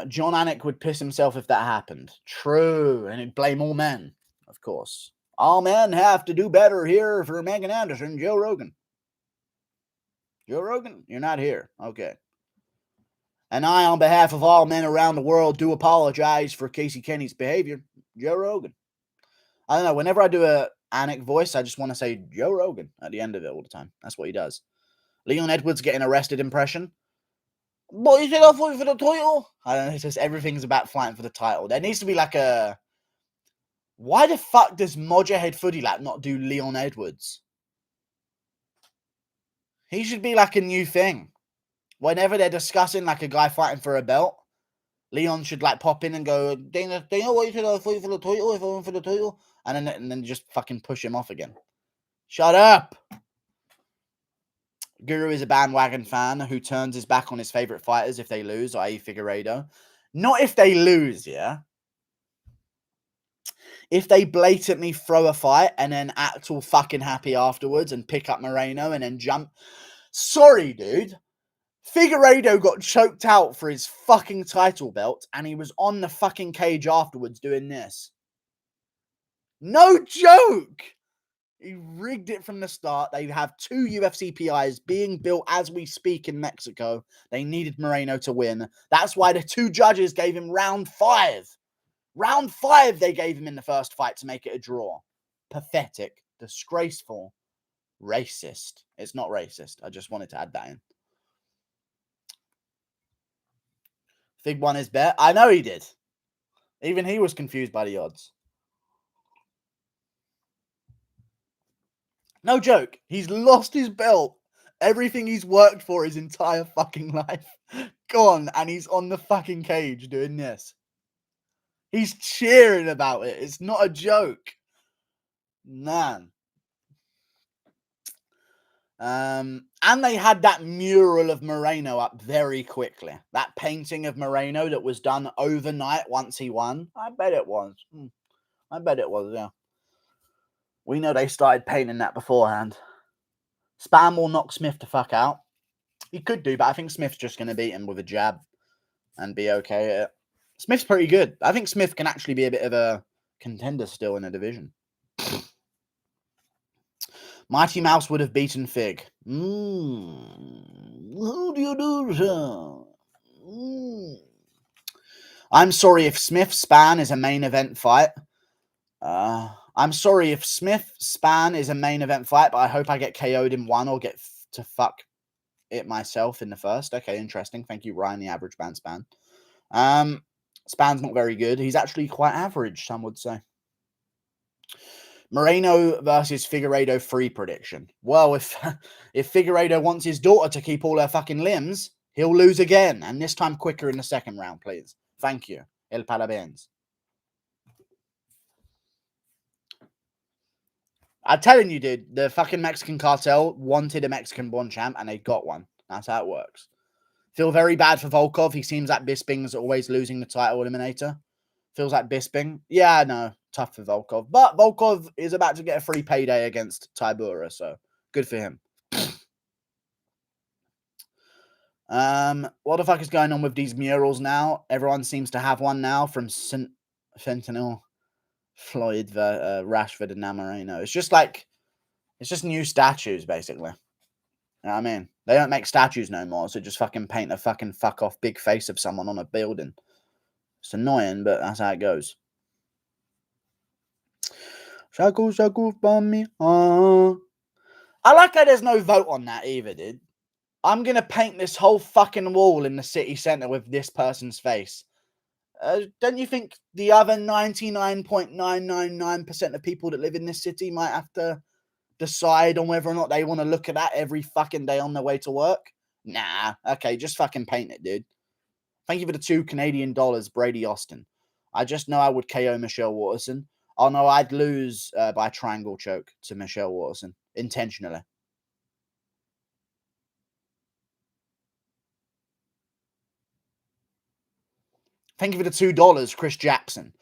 John Anik would piss himself if that happened. True. And he'd blame all men, of course. All men have to do better here for Megan Anderson. Joe Rogan. Joe Rogan, you're not here. Okay. And I, on behalf of all men around the world, do apologize for Casey Kenny's behavior. Joe Rogan. I don't know. Whenever I do a Anik voice, I just want to say Joe Rogan at the end of it all the time. That's what he does. Leon Edwards getting arrested impression. But you said I fought for the title. I don't know. It's just everything's about fighting for the title. There needs to be like a. Why the fuck does Mojahead Foodylap not do Leon Edwards? He should be like a new thing. Whenever they're discussing like a guy fighting for a belt, Leon should like pop in and go, Dana, what you said I fought for the title? If I went for the title, and then just fucking push him off again. Shut up. Guru is a bandwagon fan who turns his back on his favorite fighters if they lose, i.e. Figueiredo. Not if they lose, yeah? If they blatantly throw a fight and then act all fucking happy afterwards and pick up Moreno and then jump. Sorry, dude. Figueiredo got choked out for his fucking title belt, and he was on the fucking cage afterwards doing this. No joke! He rigged it from the start. They have 2 UFC PIs being built as we speak in Mexico. They needed Moreno to win. That's why the 2 judges gave him round 5. Round 5 they gave him in the first fight to make it a draw. Pathetic. Disgraceful. Racist. It's not racist. I just wanted to add that in. Fig won his bet. I know he did. Even he was confused by the odds. No joke. He's lost his belt. Everything he's worked for his entire fucking life. Gone. And he's on the fucking cage doing this. He's cheering about it. It's not a joke. Man. And they had that mural of Moreno up very quickly. That painting of Moreno that was done overnight once he won. I bet it was. I bet it was, yeah. We know they started painting that beforehand. Spam will knock Smith the fuck out. He could do, but I think Smith's just going to beat him with a jab and be okay at it. Smith's pretty good. I think Smith can actually be a bit of a contender still in a division. Mighty Mouse would have beaten Fig. Who do you do, sir? I'm sorry if Smith-Span is a main event fight. I'm sorry if Smith-Span is a main event fight, but I hope I get KO'd in 1 or get to fuck it myself in the first. Okay, interesting. Thank you, Ryan, the average man Span. Span's not very good. He's actually quite average, some would say. Moreno versus Figueiredo free prediction. Well, if Figueiredo wants his daughter to keep all her fucking limbs, he'll lose again, and this time quicker in the second round, please. Thank you. El parabéns. I'm telling you, dude, the fucking Mexican cartel wanted a Mexican-born champ, and they got one. That's how it works. Feel very bad for Volkov. He seems like Bisping's always losing the title eliminator. Feels like Bisping. Yeah, I know. Tough for Volkov. But Volkov is about to get a free payday against Tybura, so good for him. What the fuck is going on with these murals now? Everyone seems to have one now from Fentanyl, Floyd, Rashford, and now Moreno. It's just new statues, basically. You know what I mean? They don't make statues no more, so just fucking paint a fucking fuck off big face of someone on a building. It's annoying, but that's how it goes. Shaku, shaku, me. I like how there's no vote on that either, dude. I'm going to paint this whole fucking wall in the city centre with this person's face. Don't you think the other 99.999% of people that live in this city might have to decide on whether or not they want to look at that every fucking day on their way to work? Nah. Okay, just fucking paint it, dude. Thank you for the $2 Canadian, Brady Austin. I just know I would KO Michelle Waterson. Oh, no, I'd lose by triangle choke to Michelle Waterson. Intentionally. Thank you for the $2, Chris Jackson.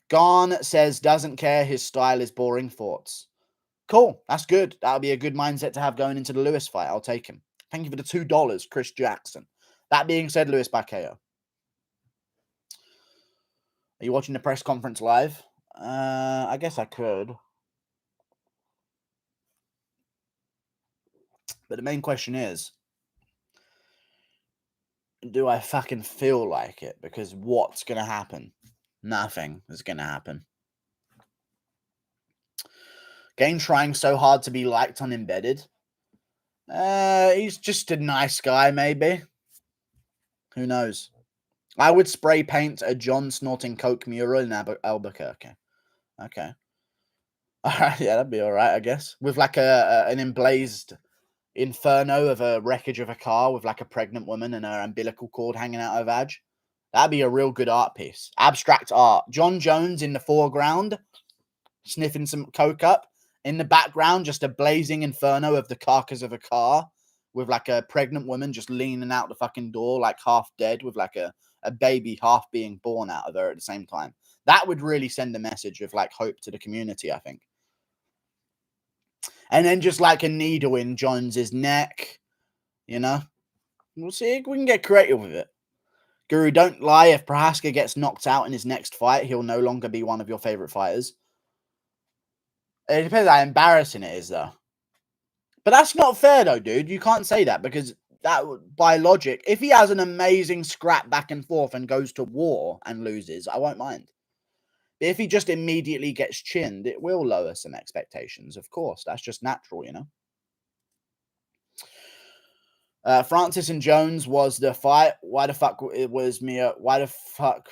Gane says, doesn't care, his style is boring. Thoughts? Cool, that's good. That'll be a good mindset to have going into the Lewis fight. I'll take him. Thank you for the $2, Chris Jackson. That being said, Lewis by KO. Are you watching the press conference live? I guess I could. But the main question is, do I fucking feel like it? Because what's going to happen? Nothing is going to happen. Gane trying so hard to be liked on Embedded. He's just a nice guy, maybe. Who knows? I would spray paint a John snorting coke mural in Albuquerque. Okay. All right, yeah, that'd be all right, I guess. With like an emblazed inferno of a wreckage of a car with like a pregnant woman and her umbilical cord hanging out her vag. That'd be a real good art piece. Abstract art. Jon Jones in the foreground, sniffing some coke up. In the background, just a blazing inferno of the carcass of a car with like a pregnant woman just leaning out the fucking door, like half dead, with like a baby half being born out of her at the same time. That would really send a message of like hope to the community, I think. And then just like a needle in Jones's neck, you know? We'll see if we can get creative with it. Guru, don't lie. If Prohaska gets knocked out in his next fight, he'll no longer be one of your favorite fighters. It depends how embarrassing it is, though. But that's not fair, though, dude. You can't say that because that, by logic, if he has an amazing scrap back and forth and goes to war and loses, I won't mind. But if he just immediately gets chinned, it will lower some expectations. Of course, that's just natural, you know. Francis and Jones was the fight. Why the fuck it was Mio? Why the fuck?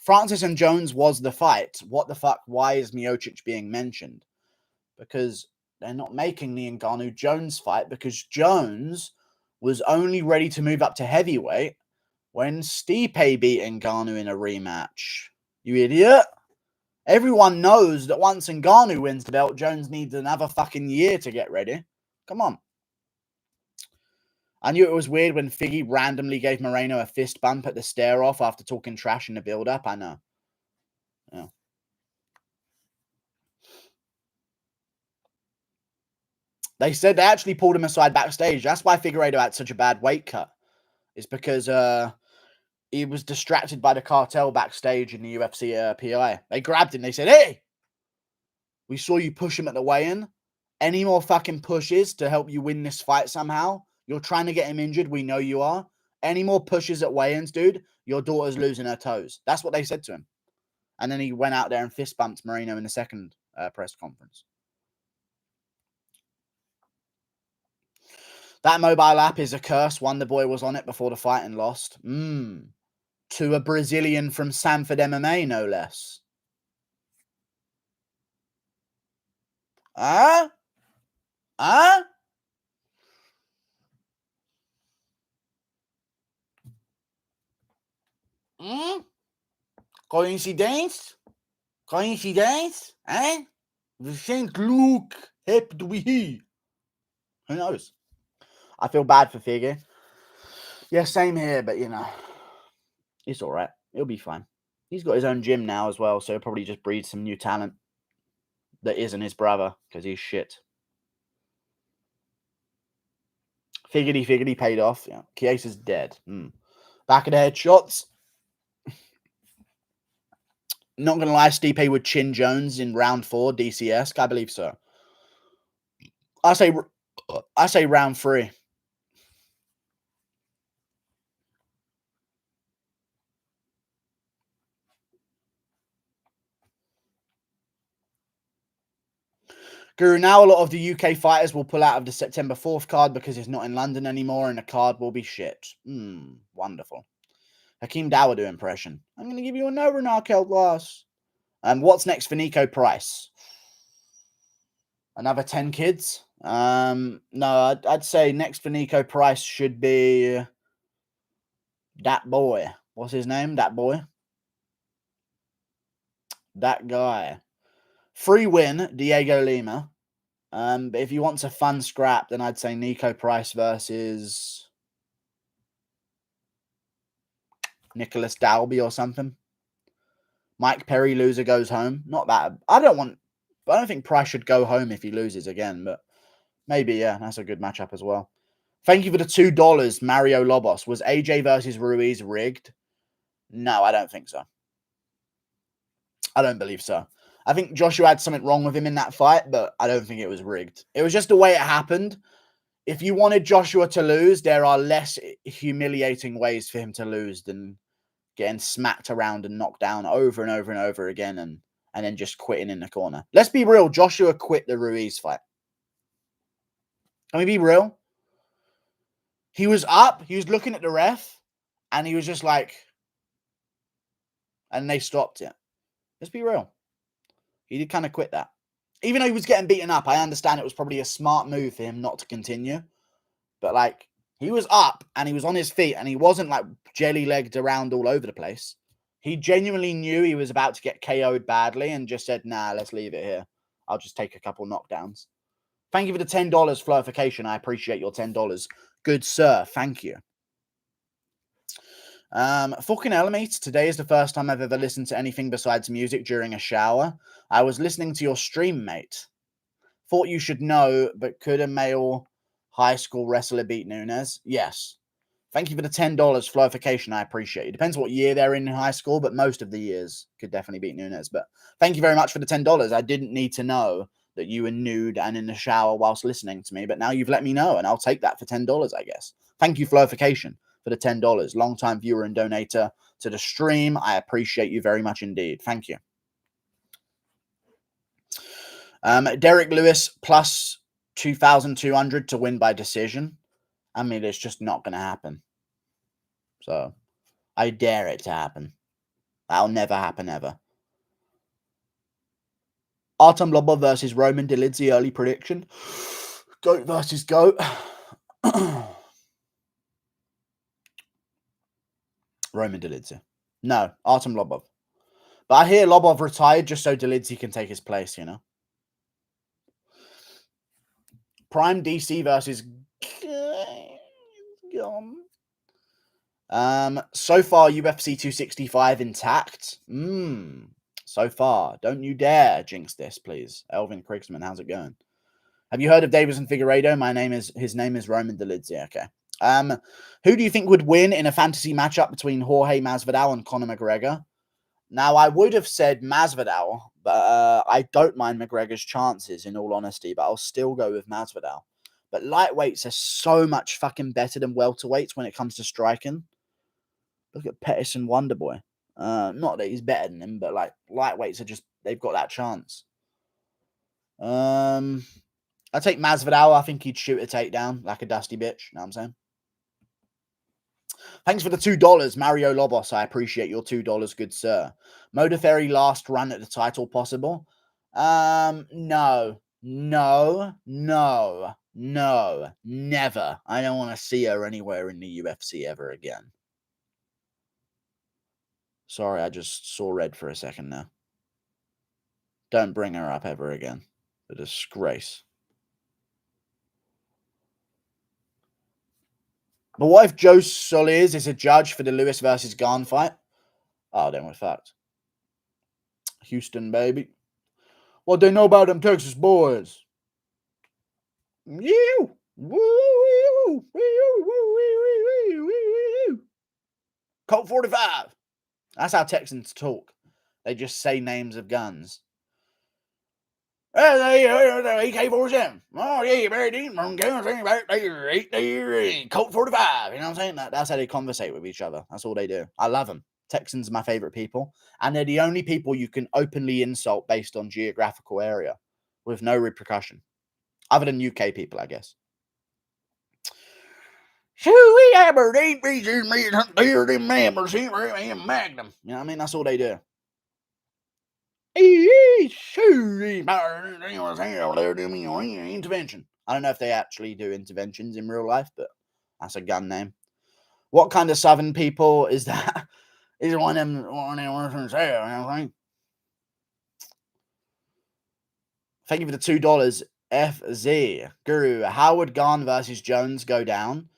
Francis and Jones was the fight. What the fuck? Why is Miocic being mentioned? Because they're not making the Ngannou Jones fight because Jones was only ready to move up to heavyweight when Stipe beat Ngannou in a rematch. You idiot. Everyone knows that once Ngannou wins the belt, Jones needs another fucking year to get ready. Come on. I knew it was weird when Figgy randomly gave Moreno a fist bump at the stare-off after talking trash in the build-up. I know. Yeah. They said they actually pulled him aside backstage. That's why Figueiredo had such a bad weight cut. It's because he was distracted by the cartel backstage in the UFC PI. They grabbed him. They said, hey, we saw you push him at the weigh-in. Any more fucking pushes to help you win this fight somehow? You're trying to get him injured. We know you are. Any more pushes at weigh-ins, dude? Your daughter's losing her toes. That's what they said to him. And then he went out there and fist bumped Moreno in the second press conference. That mobile app is a curse. Wonderboy was on it before the fight and lost. To a Brazilian from Sanford MMA, no less. Coincidence? Coincidence? Eh? The Saint Luke hip do we? Who knows? I feel bad for Figgy. Yeah, same here, but you know, it's all right. He'll be fine. He's got his own gym now as well, so he'll probably just breed some new talent that isn't his brother because he's shit. Figgity paid off. Yeah, Chiesa's dead. Back of the head shots. Not gonna lie, Stipe would chin Jones in round 4 DCS. I believe so. I say round 3. Guru, now a lot of the UK fighters will pull out of the September 4th card because it's not in London anymore and the card will be shit. Wonderful. Hakeem Dawoodu impression. I'm going to give you a no knockout loss. What's next for Nico Price? Another 10 kids? No, I'd say next for Nico Price should be that boy. What's his name? That boy? That guy. Free win, Diego Lima. But if you want a fun scrap, then I'd say Nico Price versus Nicholas Dalby or something. Mike Perry loser goes home. Not that. I don't think Price should go home if he loses again, but maybe, yeah, that's a good matchup as well. Thank you for the $2, Mario Lobos. Was AJ versus Ruiz rigged? No, I don't think so. I don't believe so. I think Joshua had something wrong with him in that fight, but I don't think it was rigged. It was just the way it happened. If you wanted Joshua to lose, there are less humiliating ways for him to lose than getting smacked around and knocked down over and over and over again and then just quitting in the corner. Let's be real. Joshua quit the Ruiz fight. Can we be real? He was up. He was looking at the ref and he was just like, and they stopped it. Let's be real. He did kind of quit that. Even though he was getting beaten up, I understand it was probably a smart move for him not to continue. But, like, he was up and he was on his feet and he wasn't, like, jelly-legged around all over the place. He genuinely knew he was about to get KO'd badly and just said, nah, let's leave it here. I'll just take a couple knockdowns. Thank you for the $10, Florification. I appreciate your $10. Good sir. Thank you. Fucking hell, mate. Today is the first time I've ever listened to anything besides music during a shower. I was listening to your stream, mate. Thought you should know, but could a male high school wrestler beat Nunes? Yes. Thank you for the $10 Flowification. I appreciate it. Depends what year they're in high school, but most of the years could definitely beat Nunes. But thank you very much for the $10. I didn't need to know that you were nude and in the shower whilst listening to me, but now you've let me know, and I'll take that for $10, I guess. Thank you, Flowification, for the $10. Long-time viewer and donator to the stream. I appreciate you very much indeed. Thank you. Derek Lewis plus 2,200 to win by decision. I mean, it's just not going to happen. So, I dare it to happen. That'll never happen, ever. Artem Lobov versus Roman Dolidze, early prediction. GOAT versus GOAT. Roman Dolidze. No, Artem Lobov. But I hear Lobov retired just so Dolidze can take his place, you know. Prime DC versus... So far, UFC 265 intact. So far. Don't you dare jinx this, please. Elvin Krigsman, how's it going? Have you heard of Davison Figueiredo? His name is Roman Dolidze. Okay. Who do you think would win in a fantasy matchup between Jorge Masvidal and Conor McGregor? Now, I would have said Masvidal, but I don't mind McGregor's chances, in all honesty, but I'll still go with Masvidal. But lightweights are so much fucking better than welterweights when it comes to striking. Look at Pettis and Wonderboy. Not that he's better than him, but like lightweights are just, they've got that chance. I take Masvidal. I think he'd shoot a takedown like a dusty bitch. You know what I'm saying? Thanks for the $2, Mario Lobos. I appreciate your $2, good sir. Modafferi last run at the title possible? No, never. I don't want to see her anywhere in the UFC ever again. Sorry, I just saw red for a second now. Don't bring her up ever again. A disgrace. But what if Joe Solis is a judge for the Lewis versus Gane fight? Oh, then we're fucked. Houston, baby. What they know about them Texas boys? You. Colt 45. That's how Texans talk. They just say names of guns. AK-47. Oh, yeah, very deep. Colt 45. You know what I'm saying? That's how they conversate with each other. That's all they do. I love them. Texans are my favorite people. And they're the only people you can openly insult based on geographical area with no repercussion. Other than UK people, I guess. We Aberdeen beaches, me and deer, them members, and Magnum. You know what I mean? That's all they do. Intervention. I don't know if they actually do interventions in real life, but that's a gun name. What kind of southern people is that? Is one of them working say, you know what I mean? Thank you for the $2. FZ. Guru, how would Gane versus Jones go down?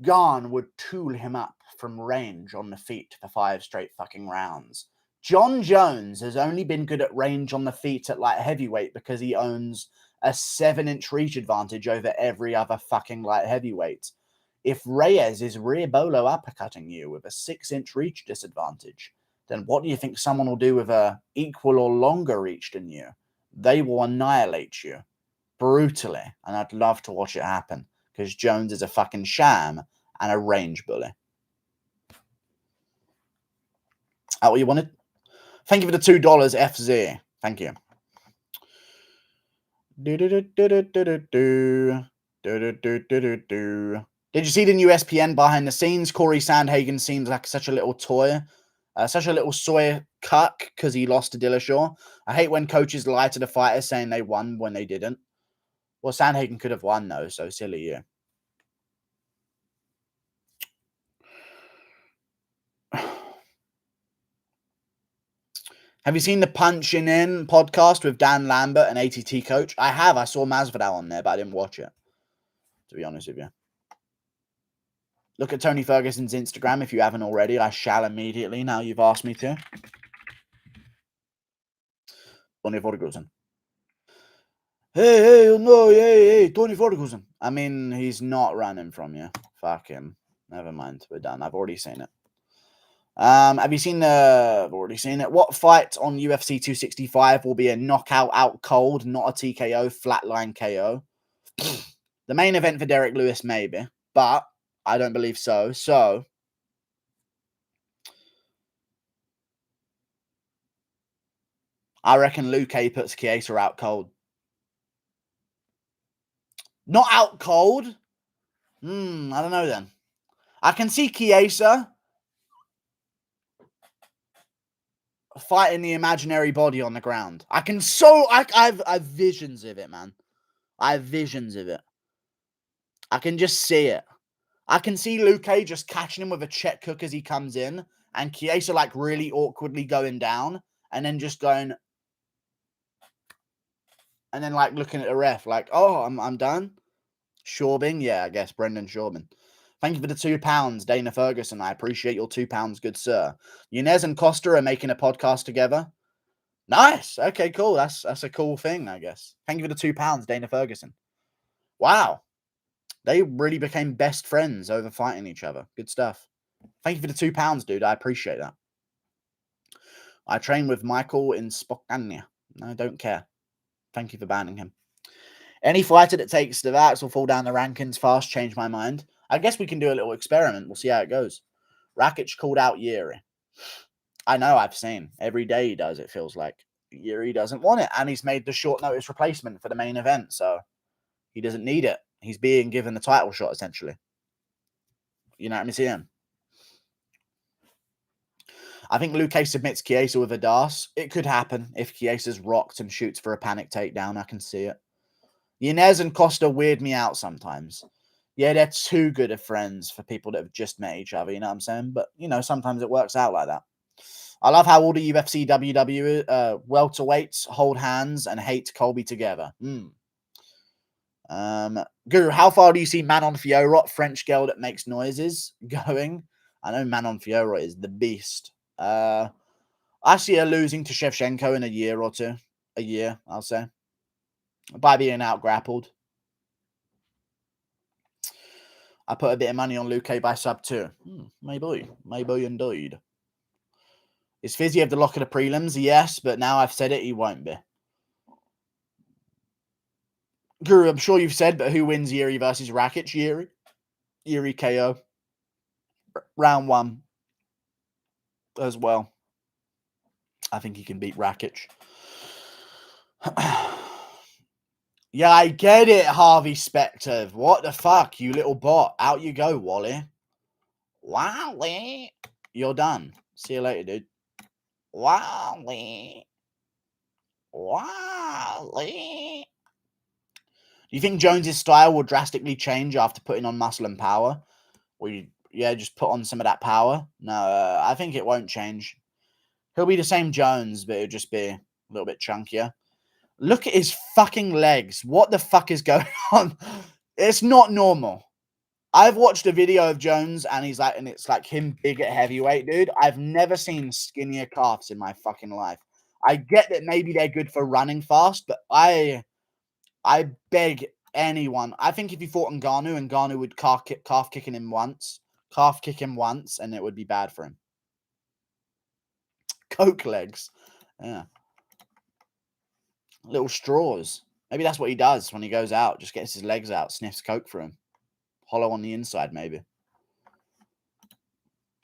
Gane would tool him up from range on the feet for 5 straight fucking rounds. Jon Jones has only been good at range on the feet at light heavyweight because he owns a 7-inch reach advantage over every other fucking light heavyweight. If Reyes is rear bolo uppercutting you with a 6-inch reach disadvantage, then what do you think someone will do with a equal or longer reach than you? They will annihilate you brutally, and I'd love to watch it happen because Jones is a fucking sham and a range bully. That what you wanted? Thank you for the $2, FZ. Thank you. Did you see the new ESPN behind the scenes? Corey Sandhagen seems like such a little toy. Such a little soy cuck because he lost to Dillashaw. I hate when coaches lie to the fighters saying they won when they didn't. Well, Sandhagen could have won, though, so silly you. Have you seen the Punching In podcast with Dan Lambert, an ATT coach? I have. I saw Masvidal on there, but I didn't watch it, to be honest with you. Look at Tony Ferguson's Instagram if you haven't already. I shall immediately now you've asked me to. Tony Ferguson. Hey, no, hey, Tony Ferguson. I mean, he's not running from you. Fuck him. Never mind. We're done. I've already seen it. Have you seen the... I've already seen it. What fight on UFC 265 will be a knockout out cold, not a TKO, flatline KO? The main event for Derek Lewis, maybe. But I don't believe so. So... I reckon Luque puts Chiesa out cold. Not out cold? I don't know then. I can see Chiesa fighting the imaginary body on the ground. I've visions of it, man. I have visions of it. I can just see it. I can see Luque just catching him with a check hook as he comes in, and Chiesa like really awkwardly going down, and then just going, and then like looking at the ref like, oh, I'm done. Shorbing, yeah, I guess Brendan Shorbin. Thank you for the £2, Dana Ferguson. I appreciate your £2, good sir. Yunez and Costa are making a podcast together. Nice. Okay, cool. That's a cool thing, I guess. Thank you for the £2, Dana Ferguson. Wow. They really became best friends over fighting each other. Good stuff. Thank you for the £2, dude. I appreciate that. I train with Michael in Spokane. I don't care. Thank you for banning him. Any fighter that takes the VAX will fall down the rankings fast. Change my mind. I guess we can do a little experiment. We'll see how it goes. Rakic called out Yuri. I know, I've seen. Every day he does, it feels like. Yuri doesn't want it, and he's made the short notice replacement for the main event, so he doesn't need it. He's being given the title shot, essentially. You know what I'm saying? I think Luque submits Chiesa with a DAS. It could happen if Chiesa's rocked and shoots for a panic takedown. I can see it. Yunez and Costa weird me out sometimes. Yeah, they're too good of friends for people that have just met each other, you know what I'm saying? But, you know, sometimes it works out like that. I love how all the UFC WWE welterweights hold hands and hate Colby together. Guru, how far do you see Manon Fiorot, French girl that makes noises, going? I know Manon Fiorot is the beast. I see her losing to Shevchenko in a year or two. A year, I'll say. By being out-grappled. I put a bit of money on Luque by sub 2. Maybe. Maybe indeed. Is Fiziev the lock of the prelims? Yes, but now I've said it, he won't be. Guru, I'm sure you've said, but who wins Yuri versus Rakic? Yuri. Yuri KO. Round 1 as well. I think he can beat Rakic. Yeah, I get it, Harvey Specter. What the fuck, you little bot. Out you go, Wally. Wally. You're done. See you later, dude. Wally. Wally. Do you think Jones's style will drastically change after putting on muscle and power? Just put on some of that power? No, I think it won't change. He'll be the same Jones, but it'll just be a little bit chunkier. Look at his fucking legs. What the fuck is going on? It's not normal. I've watched a video of Jones and it's like him big at heavyweight, dude. I've never seen skinnier calves in my fucking life. I get that maybe they're good for running fast, but I beg anyone. I think if he fought Ngannou and Ngannou would calf kick him once, and it would be bad for him. Coke legs. Yeah. Little straws. Maybe that's what he does when he goes out. Just gets his legs out, sniffs Coke for him. Hollow on the inside, maybe.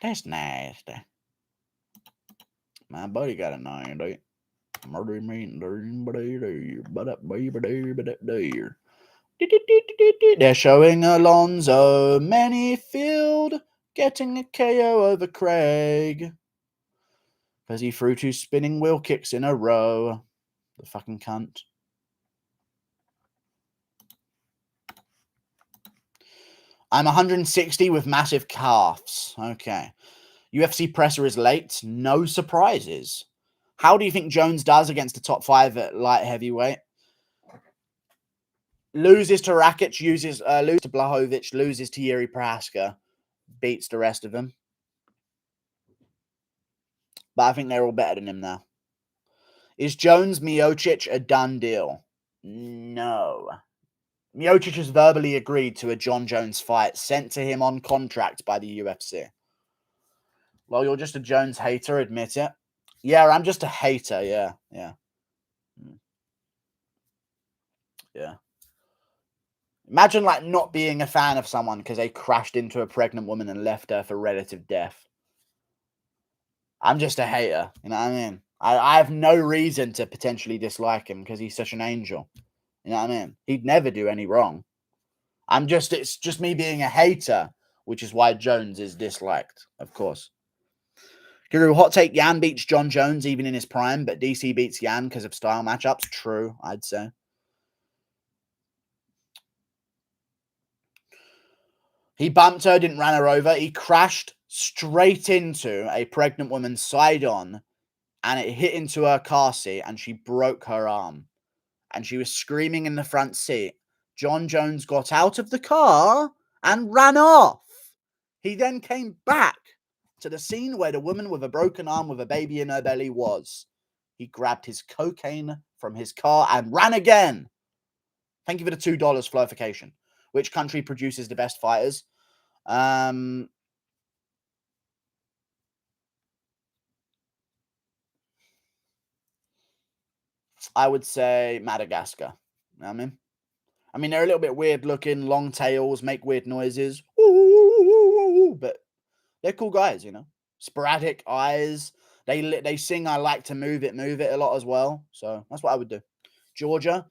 That's nasty. My buddy got a 90. Murder me, they're showing Alonzo Manifield getting a KO over Craig because he threw 2 spinning wheel kicks in a row. The fucking cunt. I'm 160 with massive calves. Okay. UFC presser is late. No surprises. How do you think Jones does against the top 5 at light heavyweight? Loses to Rakic, loses to Blachowicz, loses to Yuri Prohaska, beats the rest of them. But I think they're all better than him now. Is Jones Miocic a done deal? No. Miocic has verbally agreed to a Jon Jones fight sent to him on contract by the UFC. Well, you're just a Jones hater, admit it. Yeah, I'm just a hater, yeah. Yeah. Imagine, like, not being a fan of someone because they crashed into a pregnant woman and left her for relative death. I'm just a hater, you know what I mean? I have no reason to potentially dislike him because he's such an angel. You know what I mean? He'd never do any wrong. It's just me being a hater, which is why Jones is disliked, of course. Guru, hot take, Yan beats Jon Jones even in his prime, but DC beats Yan because of style matchups. True, I'd say. He bumped her, didn't run her over. He crashed straight into a pregnant woman side on, and it hit into her car seat, and she broke her arm. And she was screaming in the front seat. Jon Jones got out of the car and ran off. He then came back to the scene where the woman with a broken arm with a baby in her belly was. He grabbed his cocaine from his car and ran again. Thank you for the $2 florification. Which country produces the best fighters? I would say Madagascar. You know what I mean, they're a little bit weird looking, long tails, make weird noises. But they're cool guys, you know. Sporadic eyes. They sing I like to move it a lot as well. So that's what I would do. Georgia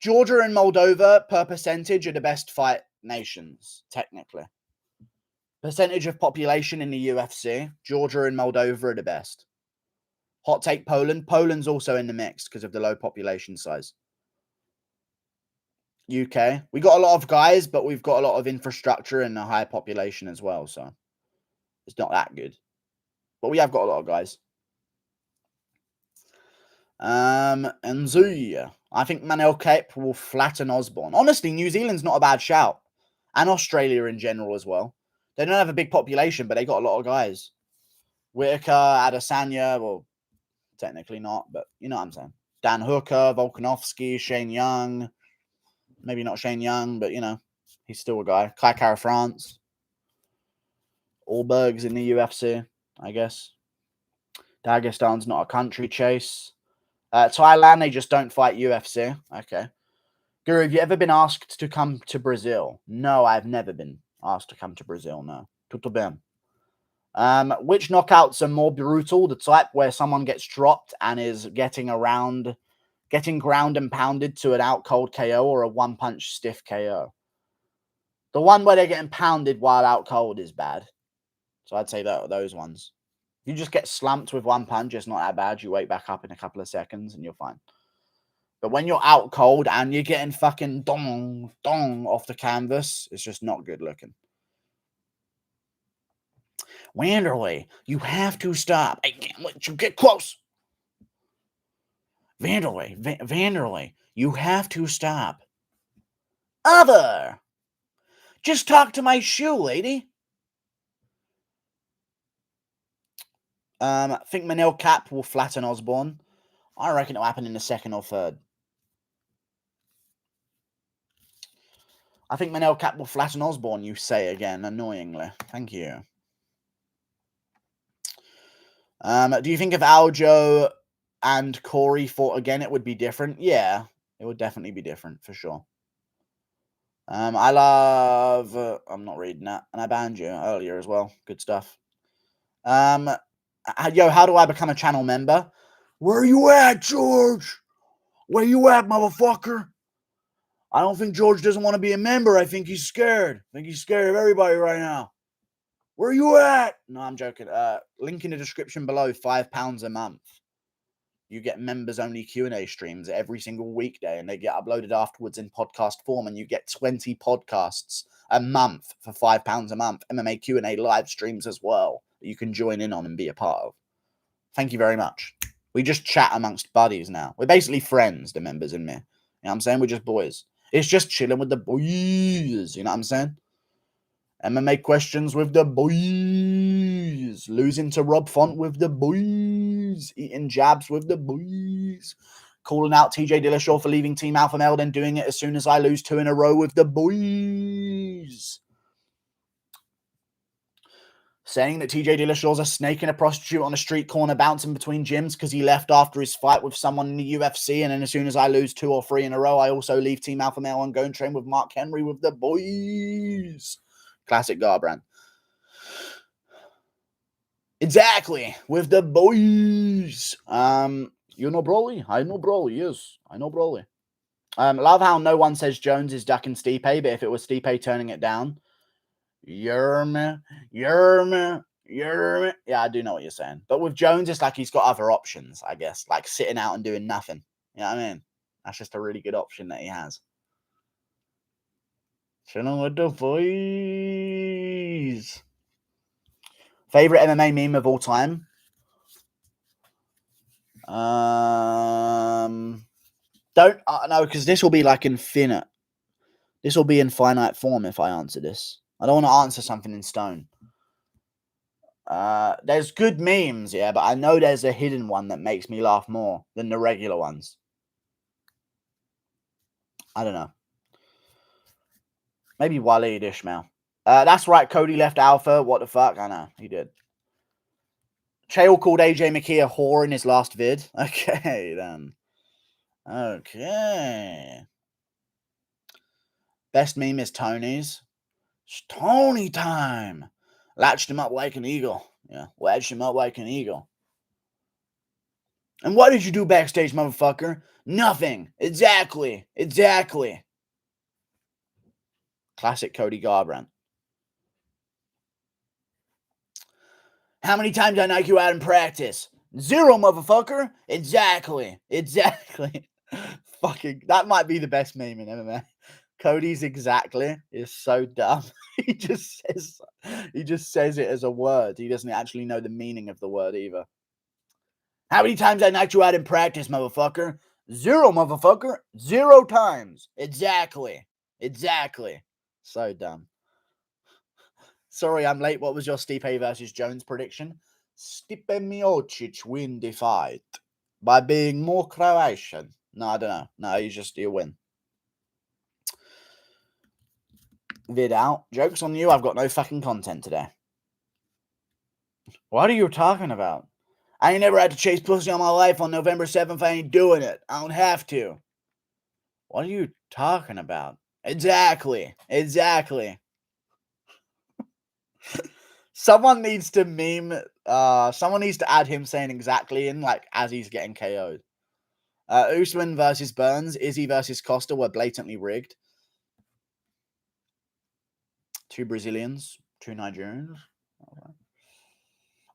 and Moldova per percentage are the best fight nations, technically. Percentage of population in the UFC, Georgia and Moldova are the best. Hot take, Poland. Poland's also in the mix because of the low population size. UK. We got a lot of guys, but we've got a lot of infrastructure and a high population as well. So it's not that good. But we have got a lot of guys. And Zuya. I think Manel Cape will flatten Osborne. Honestly, New Zealand's not a bad shout. And Australia in general as well. They don't have a big population, but they got a lot of guys. Whitaker, Adesanya, well, technically not, but you know what I'm saying. Dan Hooker, Volkanovski, Shane Young. Maybe not Shane Young, but, you know, he's still a guy. Kai Kara France. Allberg's in the UFC, I guess. Dagestan's not a country, Chase. Thailand, they just don't fight UFC. Okay. Guru, have you ever been asked to come to Brazil? No, I've never been asked to come to Brazil, no. Tudo bem. Which knockouts are more brutal? The type where someone gets dropped and is getting ground and pounded to an out cold KO, or a one punch stiff KO? The one where they're getting pounded while out cold is bad. So I'd say those ones. If you just get slumped with one punch, it's not that bad. You wake back up in a couple of seconds and you're fine. But when you're out cold and you're getting fucking dong off the canvas, it's just not good looking. Wanderley, you have to stop. I can't let you get close. Vanderlei, you have to stop. Other. Just talk to my shoe, lady. I think Manel Cap will flatten Osborne. I reckon it'll happen in the second or third. I think Manel Cap will flatten Osborne, you say again, annoyingly. Thank you. Do you think if Aljo and Corey fought again, it would be different? Yeah, it would definitely be different, for sure. I love... I'm not reading that. And I banned you earlier as well. Good stuff. Yo, how do I become a channel member? Where you at, George? Where you at, motherfucker? I don't think George doesn't want to be a member. I think he's scared. I think he's scared of everybody right now. Where you at? No, I'm joking. Link in the description below. £5 a month. You get members-only Q&A streams every single weekday, and they get uploaded afterwards in podcast form, and you get 20 podcasts a month for £5 a month. MMA Q&A live streams as well that you can join in on and be a part of. Thank you very much. We just chat amongst buddies now. We're basically friends, the members and me. You know what I'm saying? We're just boys. It's just chilling with the boys. You know what I'm saying? MMA questions with the boys. Losing to Rob Font with the boys. Eating jabs with the boys. calling out TJ Dillashaw for leaving Team Alpha Male, then doing it as soon as I lose 2 in a row with the boys. Saying that TJ Dillashaw's a snake and a prostitute on a street corner bouncing between gyms because he left after his fight with someone in the UFC, and then as soon as I lose 2 or 3 in a row, I also leave Team Alpha Male and go and train with Mark Henry with the boys. Classic Garbrandt. Exactly, with the boys. You know Broly? I know Broly, yes. I know Broly. Love how no one says Jones is ducking Stipe, but if it was Stipe turning it down, Yerma. Yeah, I do know what you're saying. But with Jones, it's like he's got other options, I guess, like sitting out and doing nothing. You know what I mean? That's just a really good option that he has. Chilling with the boys. Favorite MMA meme of all time? Don't no, because this will be like infinite. This will be in finite form if I answer this. I don't want to answer something in stone. There's good memes, yeah, but I know there's a hidden one that makes me laugh more than the regular ones. I don't know. Maybe Waleed Ishmael. That's right, Cody left Alpha. What the fuck? I know, he did. Chael called AJ McKee a whore in his last vid. Okay, then. Okay. Best meme is Tony's. It's Tony time. Latched him up like an eagle. Yeah, latched him up like an eagle. And what did you do backstage, motherfucker? Nothing. Exactly. Classic Cody Garbrandt. How many times did I knock you out in practice? 0, motherfucker. Exactly. Fucking, that might be the best meme in MMA. Cody's exactly is so dumb. he just says it as a word. He doesn't actually know the meaning of the word either. How many times I knocked you out in practice, motherfucker? 0, motherfucker. 0 times. Exactly. So dumb. Sorry, I'm late. What was your Stipe versus Jones prediction? Stipe Miocic win the fight by being more Croatian. No, I don't know. No, you win. Vid out. Joke's on you. I've got no fucking content today. What are you talking about? I ain't never had to chase pussy all my life. On November 7th, I ain't doing it. I don't have to. What are you talking about? Exactly. Someone needs to meme. Someone needs to add him saying exactly in like as he's getting KO'd. Usman versus Burns, Izzy versus Costa were blatantly rigged. 2 Brazilians, 2 Nigerians. Right.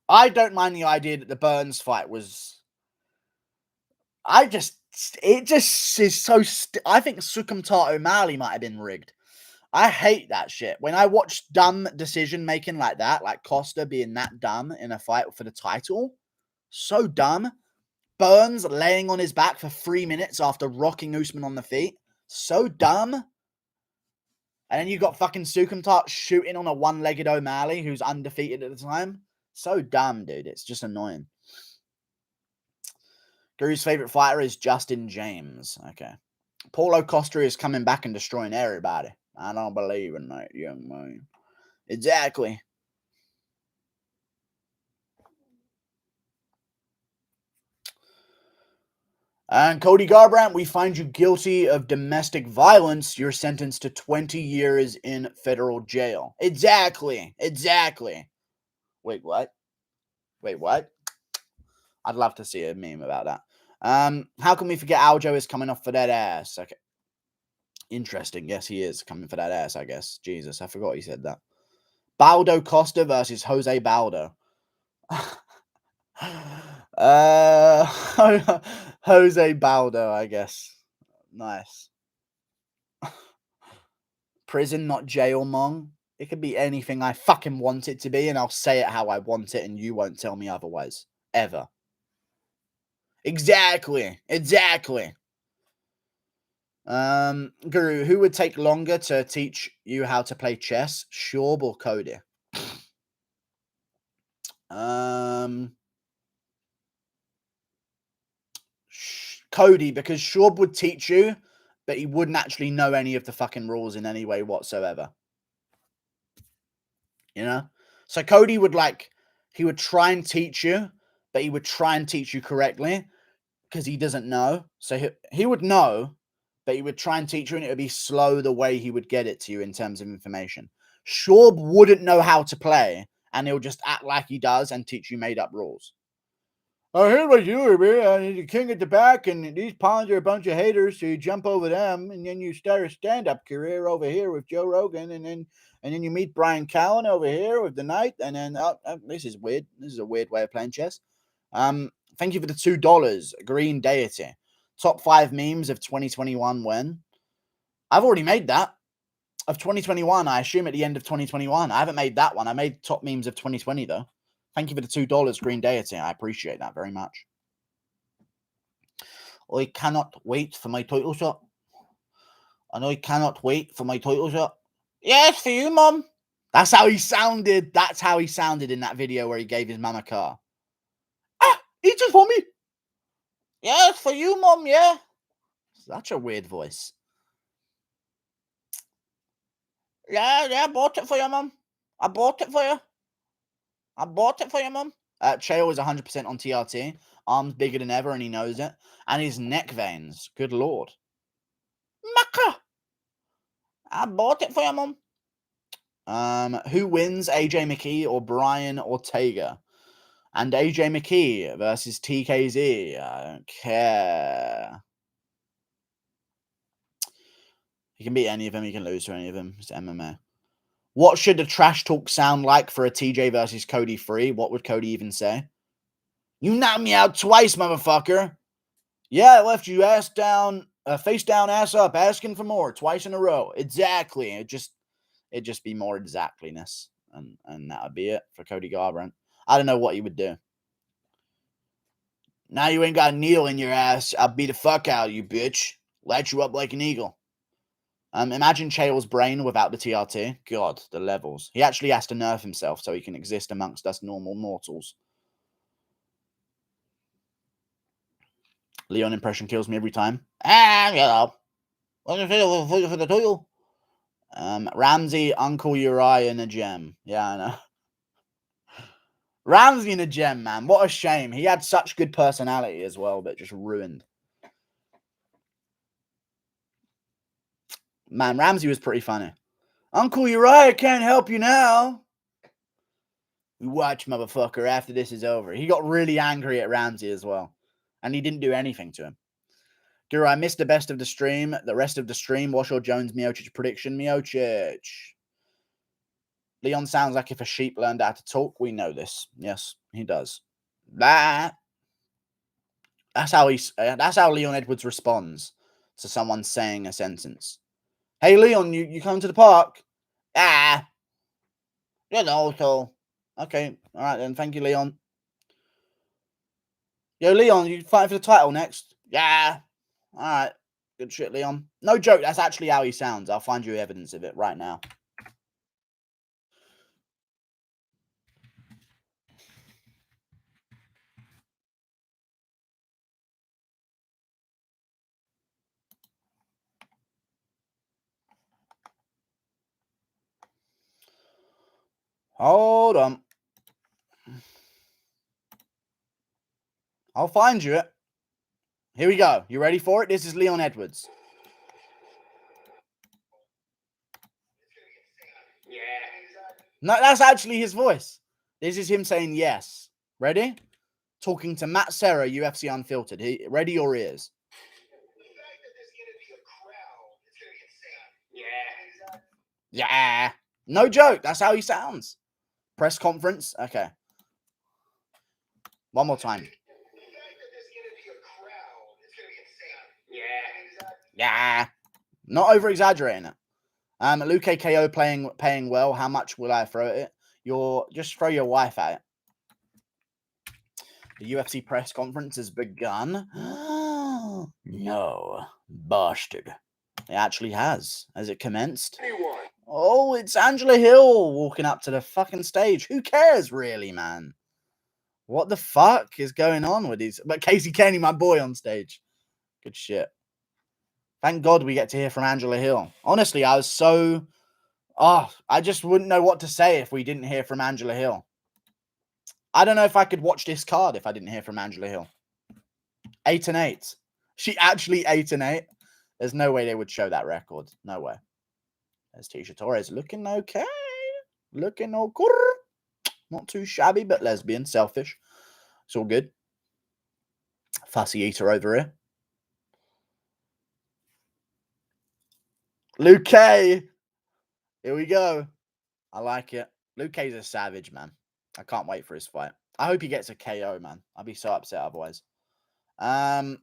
I don't mind the idea that the Burns fight was. It just is so. I think Sukumtar O'Malley might have been rigged. I hate that shit. When I watch dumb decision making like that, like Costa being that dumb in a fight for the title, so dumb. Burns laying on his back for 3 minutes after rocking Usman on the feet, so dumb. And then you got fucking Sukumtar shooting on a one-legged O'Malley who's undefeated at the time. So dumb, dude. It's just annoying. Guru's favorite fighter is Justin James. Okay. Paulo Costa is coming back and destroying everybody. I don't believe in that, young man. Exactly. And Cody Garbrandt, we find you guilty of domestic violence. You're sentenced to 20 years in federal jail. Exactly. Wait, what? I'd love to see a meme about that. How can we forget Aljo is coming off for that ass? Okay. Interesting. Yes, he is coming for that ass, I guess. Jesus, I forgot he said that. Baldo Costa versus Jose Baldo. Jose Baldo, I guess. Nice. Prison, not jail, Mong. It could be anything I fucking want it to be, and I'll say it how I want it, and you won't tell me otherwise. Ever. Exactly. Guru, who would take longer to teach you how to play chess? Shorb or Cody? Cody, because Schaub would teach you, but he wouldn't actually know any of the fucking rules in any way whatsoever. You know? So Cody would he would try and teach you, but he would try and teach you correctly because he doesn't know. So he would know, but he would try and teach you, and it would be slow the way he would get it to you in terms of information. Schaub wouldn't know how to play, and he'll just act like he does and teach you made-up rules. Oh, here's what you do, man. You're the king at the back, and these pawns are a bunch of haters, so you jump over them, and then you start a stand-up career over here with Joe Rogan, and then you meet Brian Callen over here with the Knight, and then this is weird. This is a weird way of playing chess. Thank you for the $2. Green Deity. Top 5 memes of 2021 when? I've already made that. Of 2021, I assume at the end of 2021. I haven't made that one. I made top memes of 2020, though. Thank you for the $2, Green Deity. I appreciate that very much. I cannot wait for my title shot. And I cannot wait for my title shot. Yes, for you, Mum. That's how he sounded. That's how he sounded in that video where he gave his mum a car. Eat it for me. Yes, for you, Mum, yeah. Such a weird voice. Yeah, I bought it for you, Mum. I bought it for you. I bought it for you, Mum. Chael is 100% on TRT. Arms bigger than ever, and he knows it. And his neck veins. Good lord. Maka. I bought it for you, Mum. Who wins, AJ McKee or Brian Ortega? And AJ McKee versus TKZ. I don't care. He can beat any of them. He can lose to any of them. It's MMA. What should the trash talk sound like for a TJ versus Cody 3? What would Cody even say? You knocked me out twice, motherfucker. Yeah, I left you ass down, face down, ass up, asking for more twice in a row. Exactly. It'd just be more exactliness, and that would be it for Cody Garbrandt. I don't know what he would do. Now you ain't got a needle in your ass. I'll beat the fuck out of you, bitch. Light you up like an eagle. Imagine Chael's brain without the TRT. God, the levels. He actually has to nerf himself so he can exist amongst us normal mortals. Leon impression kills me every time. For the tool. Ramsey, Uncle Uriah, and a gem. Yeah, I know. Ramsey and a gem, man. What a shame. He had such good personality as well, but just ruined. Man, Ramsey was pretty funny. Uncle Uriah can't help you now. You watch, motherfucker, after this is over. He got really angry at Ramsey as well. And he didn't do anything to him. Guru, I missed the best of the stream. The rest of the stream, what's your Jones Miocic prediction? Miocic. Leon sounds like if a sheep learned how to talk. We know this. Yes, he does. That's how Leon Edwards responds to someone saying a sentence. Hey, Leon, you come to the park? You know, so... Okay, all right then. Thank you, Leon. Yo, Leon, you fighting for the title next? Yeah. All right. Good shit, Leon. No joke. That's actually how he sounds. I'll find you evidence of it right now. Hold on. I'll find you it. Here we go. You ready for it? This is Leon Edwards. Yeah. No, that's actually his voice. This is him saying yes. Ready? Talking to Matt Serra, UFC Unfiltered. Ready your ears. Yeah. No joke. That's how he sounds. Press conference. Okay. One more time. Yeah. Not over exaggerating it. Luke KO paying well. How much will I throw at it? Just throw your wife at it. The UFC press conference has begun. No, bastard. It actually has. Has it commenced? Oh, it's Angela Hill walking up to the fucking stage. Who cares, really, man? What the fuck is going on with these? But Casey Kenny, my boy, on stage. Good shit. Thank God we get to hear from Angela Hill. Honestly, I was so... I just wouldn't know what to say if we didn't hear from Angela Hill. I don't know if I could watch this card if I didn't hear from Angela Hill. 8-8. She actually 8-8. There's no way they would show that record. No way. There's Tisha Torres looking okay. Looking okay. Not too shabby, but lesbian, selfish. It's all good. Fussy eater over here. Luke K. Here we go. I like it. Luke K's a savage, man. I can't wait for his fight. I hope he gets a KO, man. I'd be so upset otherwise. MMA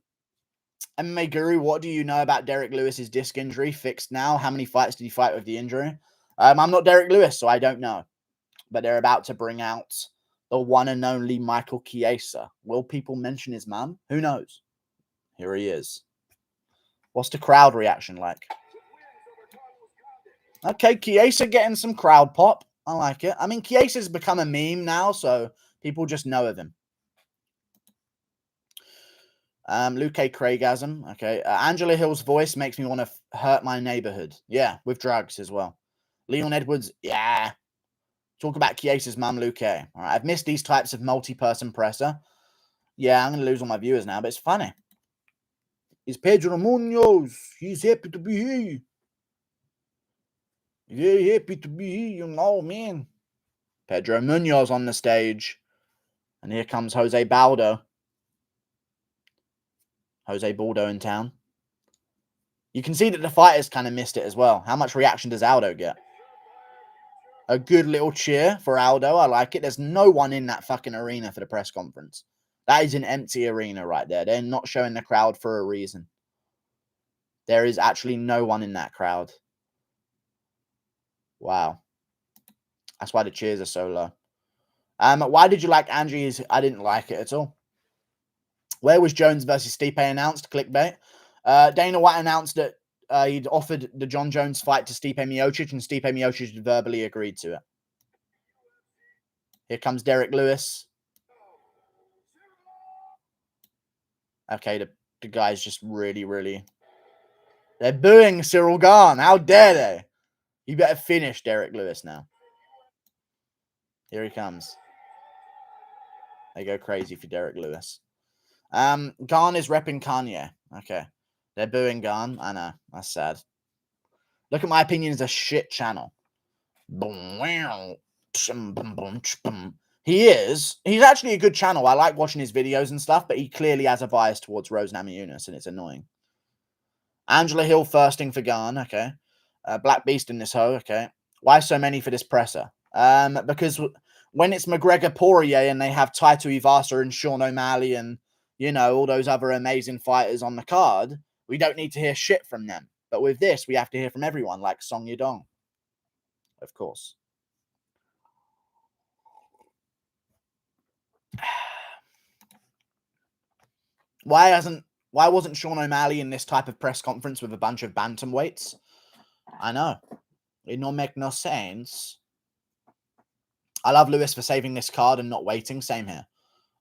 Guru, what do you know about Derek Lewis's disc injury? Fixed now? How many fights did he fight with the injury? I'm not Derek Lewis, so I don't know. But they're about to bring out the one and only Michael Chiesa. Will people mention his man? Who knows? Here he is. What's the crowd reaction like? Okay, Chiesa getting some crowd pop. I like it. I mean, Chiesa's become a meme now, so people just know of him. Luke Craigasm. Okay. Angela Hill's voice makes me want to hurt my neighborhood. Yeah, with drugs as well. Leon Edwards. Yeah. Talk about Chiesa's mum, Luke. All right. I've missed these types of multi-person presser. Yeah, I'm going to lose all my viewers now, but it's funny. It's Pedro Munoz. He's happy to be here. Very happy to be here, you know, man. Pedro Munoz on the stage. And here comes Jose Baldo. Jose Baldo in town. You can see that the fighters kind of missed it as well. How much reaction does Aldo get? A good little cheer for Aldo. I like it. There's no one in that fucking arena for the press conference. That is an empty arena right there. They're not showing the crowd for a reason. There is actually no one in that crowd. Wow. That's why the cheers are so low. Why did you like Angie's? I didn't like it at all. Where was Jones versus Stipe announced? Clickbait. Dana White announced that he'd offered the Jon Jones fight to Stipe Miocic, and Stipe Miocic verbally agreed to it. Here comes Derek Lewis. Okay, the guy's just really... They're booing Cyril Gane. How dare they? You better finish Derek Lewis now. Here he comes. They go crazy for Derek Lewis. Gane is repping Kanye. Okay. They're booing Gane. I know. That's sad. Look at my opinion as a shit channel. He is. He's actually a good channel. I like watching his videos and stuff, but he clearly has a bias towards Rose Namajunas, and it's annoying. Angela Hill firsting for Gane. Okay. Black Beast in this hoe. Okay. Why so many for this presser? Because when it's McGregor Poirier and they have Taito Ivasa and Sean O'Malley and, you know, all those other amazing fighters on the card, we don't need to hear shit from them. But with this, we have to hear from everyone, like Song Yadong. Of course. Why wasn't Sean O'Malley in this type of press conference with a bunch of bantamweights? I know. It don't make no sense. I love Lewis for saving this card and not waiting. Same here.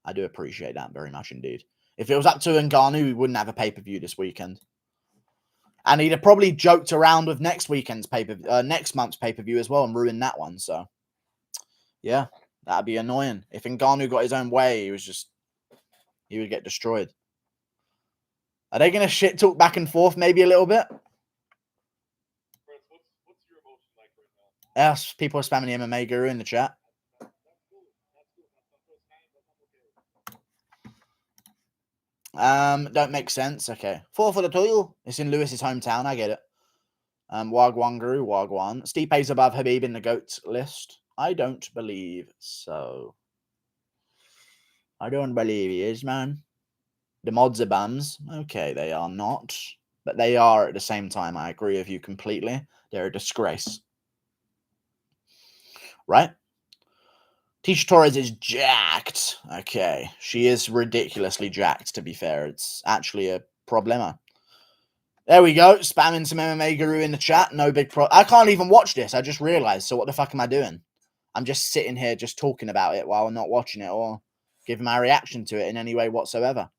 I do appreciate that very much indeed. If it was up to Ngannou, we wouldn't have a pay-per-view this weekend. And he'd have probably joked around with next month's pay-per-view as well and ruined that one. So, yeah, that'd be annoying. If Ngannou got his own way, he would get destroyed. Are they going to shit talk back and forth maybe a little bit? What's your emotion like right now? Yes, people are spamming the MMA Guru in the chat. Don't make sense. Okay. 4 for the toil. It's in Lewis's hometown. I get it. Wagwan Guru, Wagwan. Stipe's above Habib in the GOAT list. I don't believe so. I don't believe he is, man. The mods are bums. Okay, they are not. But they are at the same time. I agree with you completely. They're a disgrace. Right? Tisha Torres is jacked. Okay. She is ridiculously jacked, to be fair. It's actually a problema. There we go. Spamming some MMA Guru in the chat. No big pro. I can't even watch this. I just realized. So what the fuck am I doing? I'm just sitting here just talking about it while not watching it or giving my reaction to it in any way whatsoever.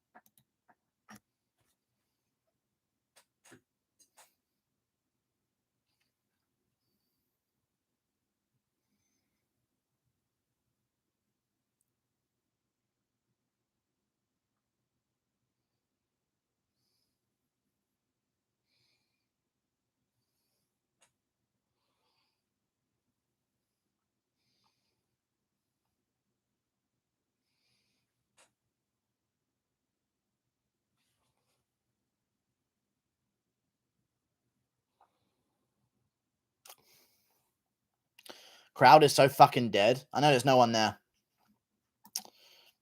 Crowd is so fucking dead. I know there's no one there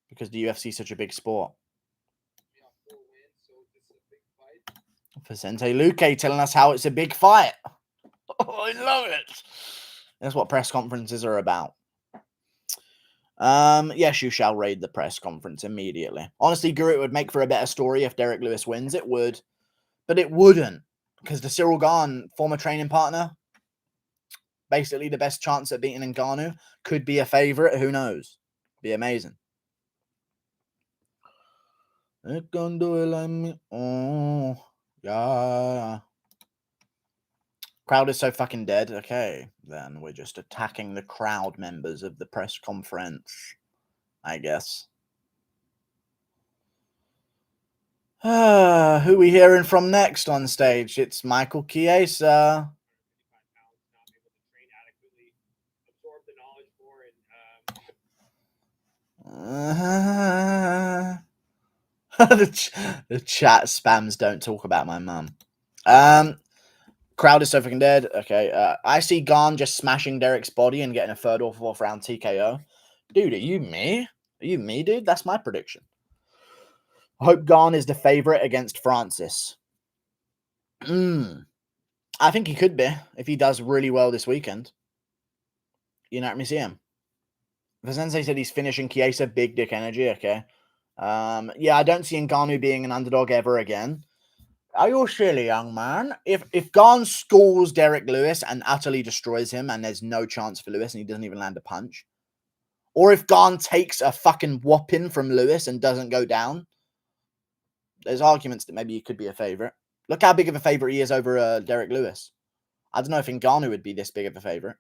because the UFC is such a big sport. Yeah, 4 wins, so this is a big fight. Vicente Luque telling us how it's a big fight. Oh, I love it. That's what press conferences are about. Yes, you shall raid the press conference immediately. Honestly, Guru, it would make for a better story if Derek Lewis wins. It would, but it wouldn't because the Cyril Gane former training partner, basically the best chance at beating Ngannou, could be a favorite. Who knows? Be amazing. It can do it like me. Oh, yeah. Crowd is so fucking dead. Okay, then we're just attacking the crowd members of the press conference, I guess. Who we hearing from next on stage? It's Michael Chiesa. 55 pounds, not able to train adequately, absorb the knowledge more, and The chat spams don't talk about my mum. Crowd is so fucking dead. Okay, I see Gane just smashing Derek's body and getting a third or fourth round TKO. Dude, are you me? Are you me, dude? That's my prediction. I hope Gane is the favorite against Francis. I think he could be if he does really well this weekend. You know, let me see him. Vicente said he's finishing Chiesa, big dick energy. Okay. Yeah, I don't see Ngannou being an underdog ever again. Are you silly, young man? If Gane schools Derek Lewis and utterly destroys him and there's no chance for Lewis and he doesn't even land a punch, or if Gane takes a fucking whopping from Lewis and doesn't go down, there's arguments that maybe he could be a favorite. Look how big of a favorite he is over Derek Lewis. I don't know if Ngannou would be this big of a favorite.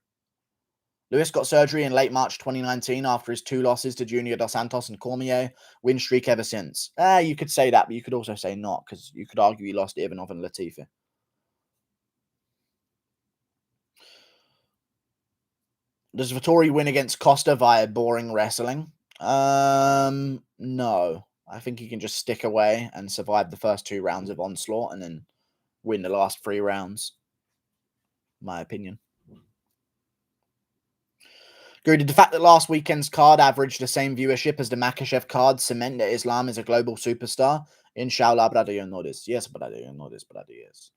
Lewis got surgery in late March 2019 after his 2 losses to Junior Dos Santos and Cormier. Win streak ever since. You could say that, but you could also say not, because you could argue he lost to Ivanov and Latifi. Does Vettori win against Costa via boring wrestling? No. I think he can just stick away and survive the first 2 rounds of onslaught and then win the last 3 rounds. My opinion. Did the fact that last weekend's card averaged the same viewership as the Makhachev card cement that Islam is a global superstar? Inshallah, brother, you know this. Yes, brother, you know this, brother, yes.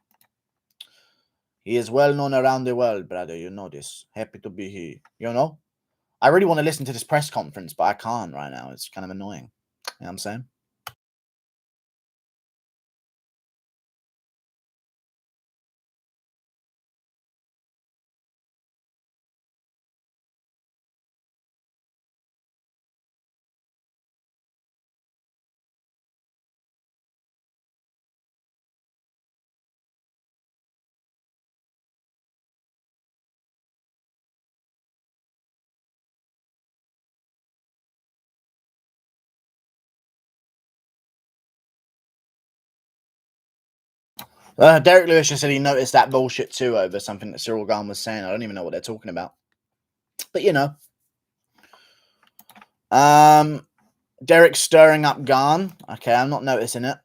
He is well known around the world, brother, you know this. Happy to be here. You know? I really want to listen to this press conference, but I can't right now. It's kind of annoying. You know what I'm saying? Derek Lewis just said he noticed that bullshit too over something that Cyril Gane was saying. I don't even know what they're talking about. But, you know. Derek stirring up Gane. Okay, I'm not noticing it.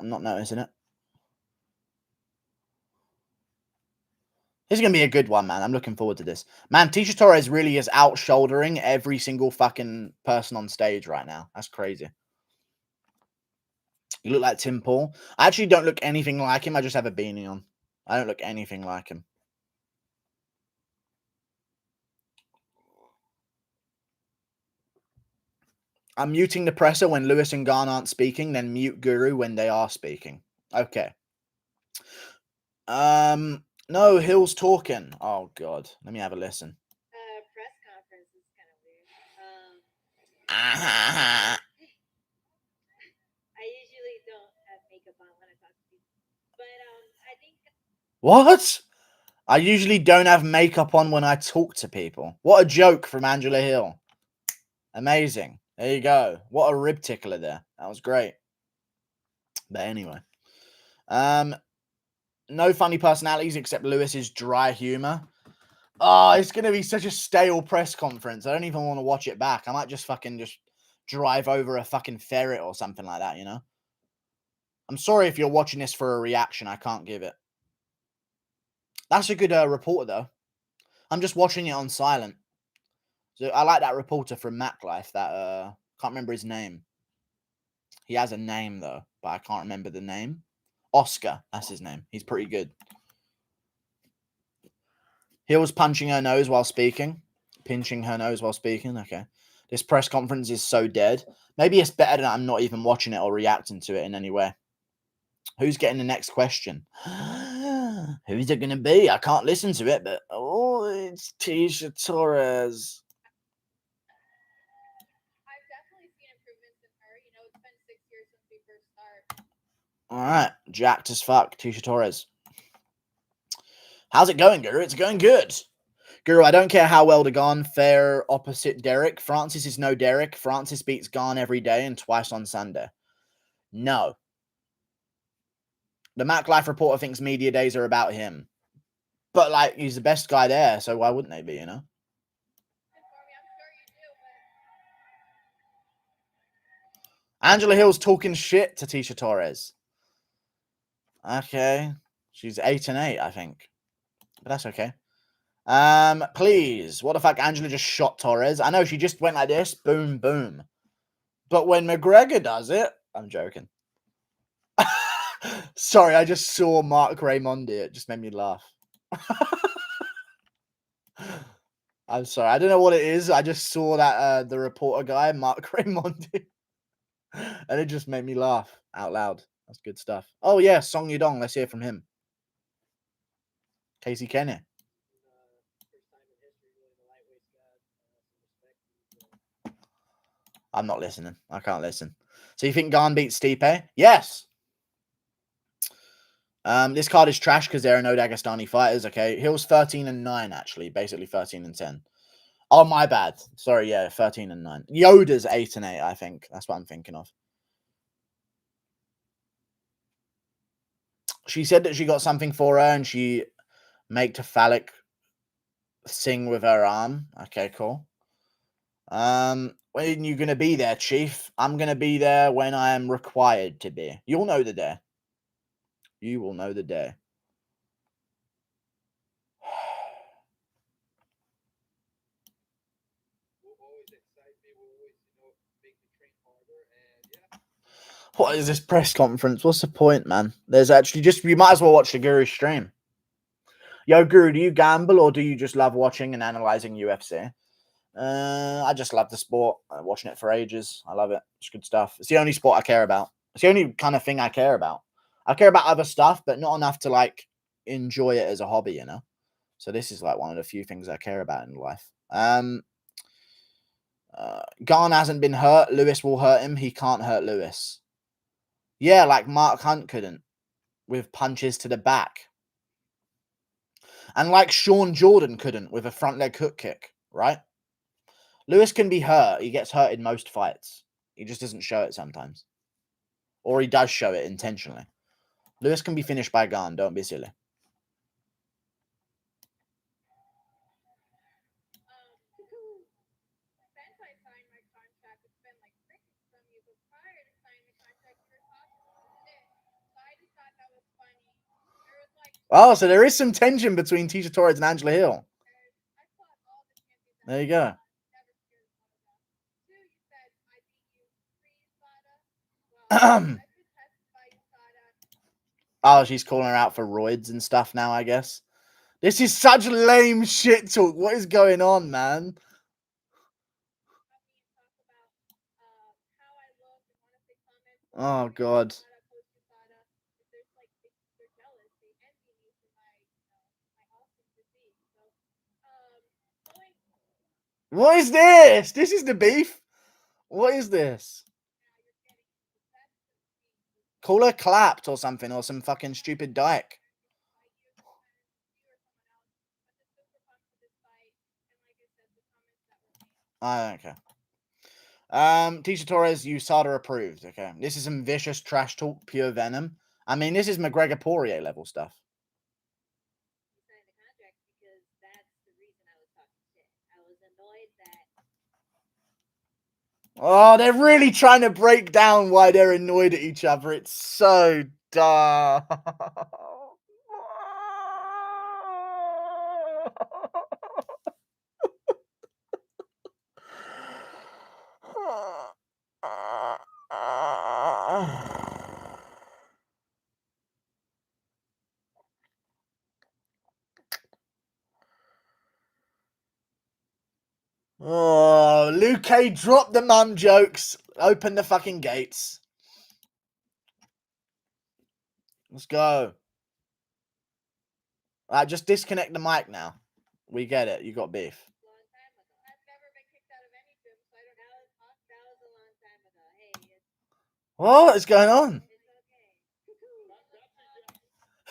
This is going to be a good one, man. I'm looking forward to this. Man, Tisha Torres really is out-shouldering every single fucking person on stage right now. That's crazy. You look like Tim Paul. I actually don't look anything like him. I just have a beanie on. I don't look anything like him. I'm muting the presser when Lewis and Gane aren't speaking, then mute Guru when they are speaking. Okay. No, Hill's talking. Oh, God. Let me have a listen. Press conference is kind of weird. I usually don't have makeup on when I talk to people, but I think. What? I usually don't have makeup on when I talk to people. What a joke from Angela Hill. Amazing. There you go. What a rib tickler there. That was great. But anyway. No funny personalities except Lewis's dry humor. Oh, it's going to be such a stale press conference. I don't even want to watch it back. I might just drive over a fucking ferret or something like that, you know? I'm sorry if you're watching this for a reaction. I can't give it. That's a good report, though. I'm just watching it on silent. So I like that reporter from Mac Life. That can't remember his name. He has a name though, but I can't remember the name. Oscar, that's his name. He's pretty good. Hill's punching her nose while speaking. Pinching her nose while speaking. Okay. This press conference is so dead. Maybe it's better that I'm not even watching it or reacting to it in any way. Who's getting the next question? Who's it going to be? I can't listen to it, but oh, it's Tisha Torres. I've definitely seen improvements in her. You know, it's been 6 years since we first started. All right, jacked as fuck, Tisha Torres. How's it going, Guru? It's going good. Guru, I don't care how well the Gane fare opposite Derek. Francis is no Derek. Francis beats Gane every day and twice on Sunday. No. The Mac Life reporter thinks media days are about him. But, like, he's the best guy there, so why wouldn't they be, you know? Angela Hill's talking shit to Tisha Torres. Okay. She's 8-8, I think. But that's okay. Please. What the fuck? Angela just shot Torres. I know she just went like this. Boom, boom. But when McGregor does it, I'm joking. Sorry, I just saw Mark Raimondi. It just made me laugh. I'm sorry. I don't know what it is. I just saw that the reporter guy, Mark Raimondi. And it just made me laugh out loud. That's good stuff. Oh, yeah. Song Yudong. Let's hear from him. Casey Kenny. I'm not listening. I can't listen. So you think Gane beats Stipe? Yes. This card is trash because there are no Dagestani fighters. Okay, Hill's 13-9 actually, basically 13-10. Oh, my bad. Sorry, yeah, 13-9. Yoda's 8-8. I think that's what I'm thinking of. She said that she got something for her and she made a phallic sing with her arm. Okay, cool. When you gonna be there, Chief? I'm gonna be there when I am required to be. You'll know the day. You will know the day. What is this press conference? What's the point, man? There's actually just, you might as well watch the Guru stream. Yo, Guru, do you gamble or do you just love watching and analyzing UFC? I just love the sport. I'm watching it for ages. I love it. It's good stuff. It's the only sport I care about. It's the only kind of thing I care about. I care about other stuff, but not enough to like enjoy it as a hobby, you know? So this is like one of the few things I care about in life. Gane hasn't been hurt. Lewis will hurt him. He can't hurt Lewis. Yeah, like Mark Hunt couldn't with punches to the back. And like Sean Jordan couldn't with a front leg hook kick, right? Lewis can be hurt. He gets hurt in most fights. He just doesn't show it sometimes. Or he does show it intentionally. Lewis can be finished by Gane. Don't be silly. Oh, so there is some tension between Tisha Torres and Angela Hill. There you go. Oh, she's calling her out for roids and stuff now, I guess. This is such lame shit talk. What is going on, man? Oh, God. What is this? This is the beef? What is this? Call her clapped or something, or some fucking stupid dyke. I don't care. Tisha Torres, USADA approved. Okay. This is some vicious trash talk, pure venom. I mean, this is McGregor Poirier level stuff. Oh, they're really trying to break down why they're annoyed at each other. It's so dumb. Oh, Luke K, drop the mum jokes. Open the fucking gates. Let's go. Alright, just disconnect the mic now. We get it. You got beef. Long time ago. I've never been kicked out of any gym, so I don't know. That was a long time ago. Hey, What is going on? it's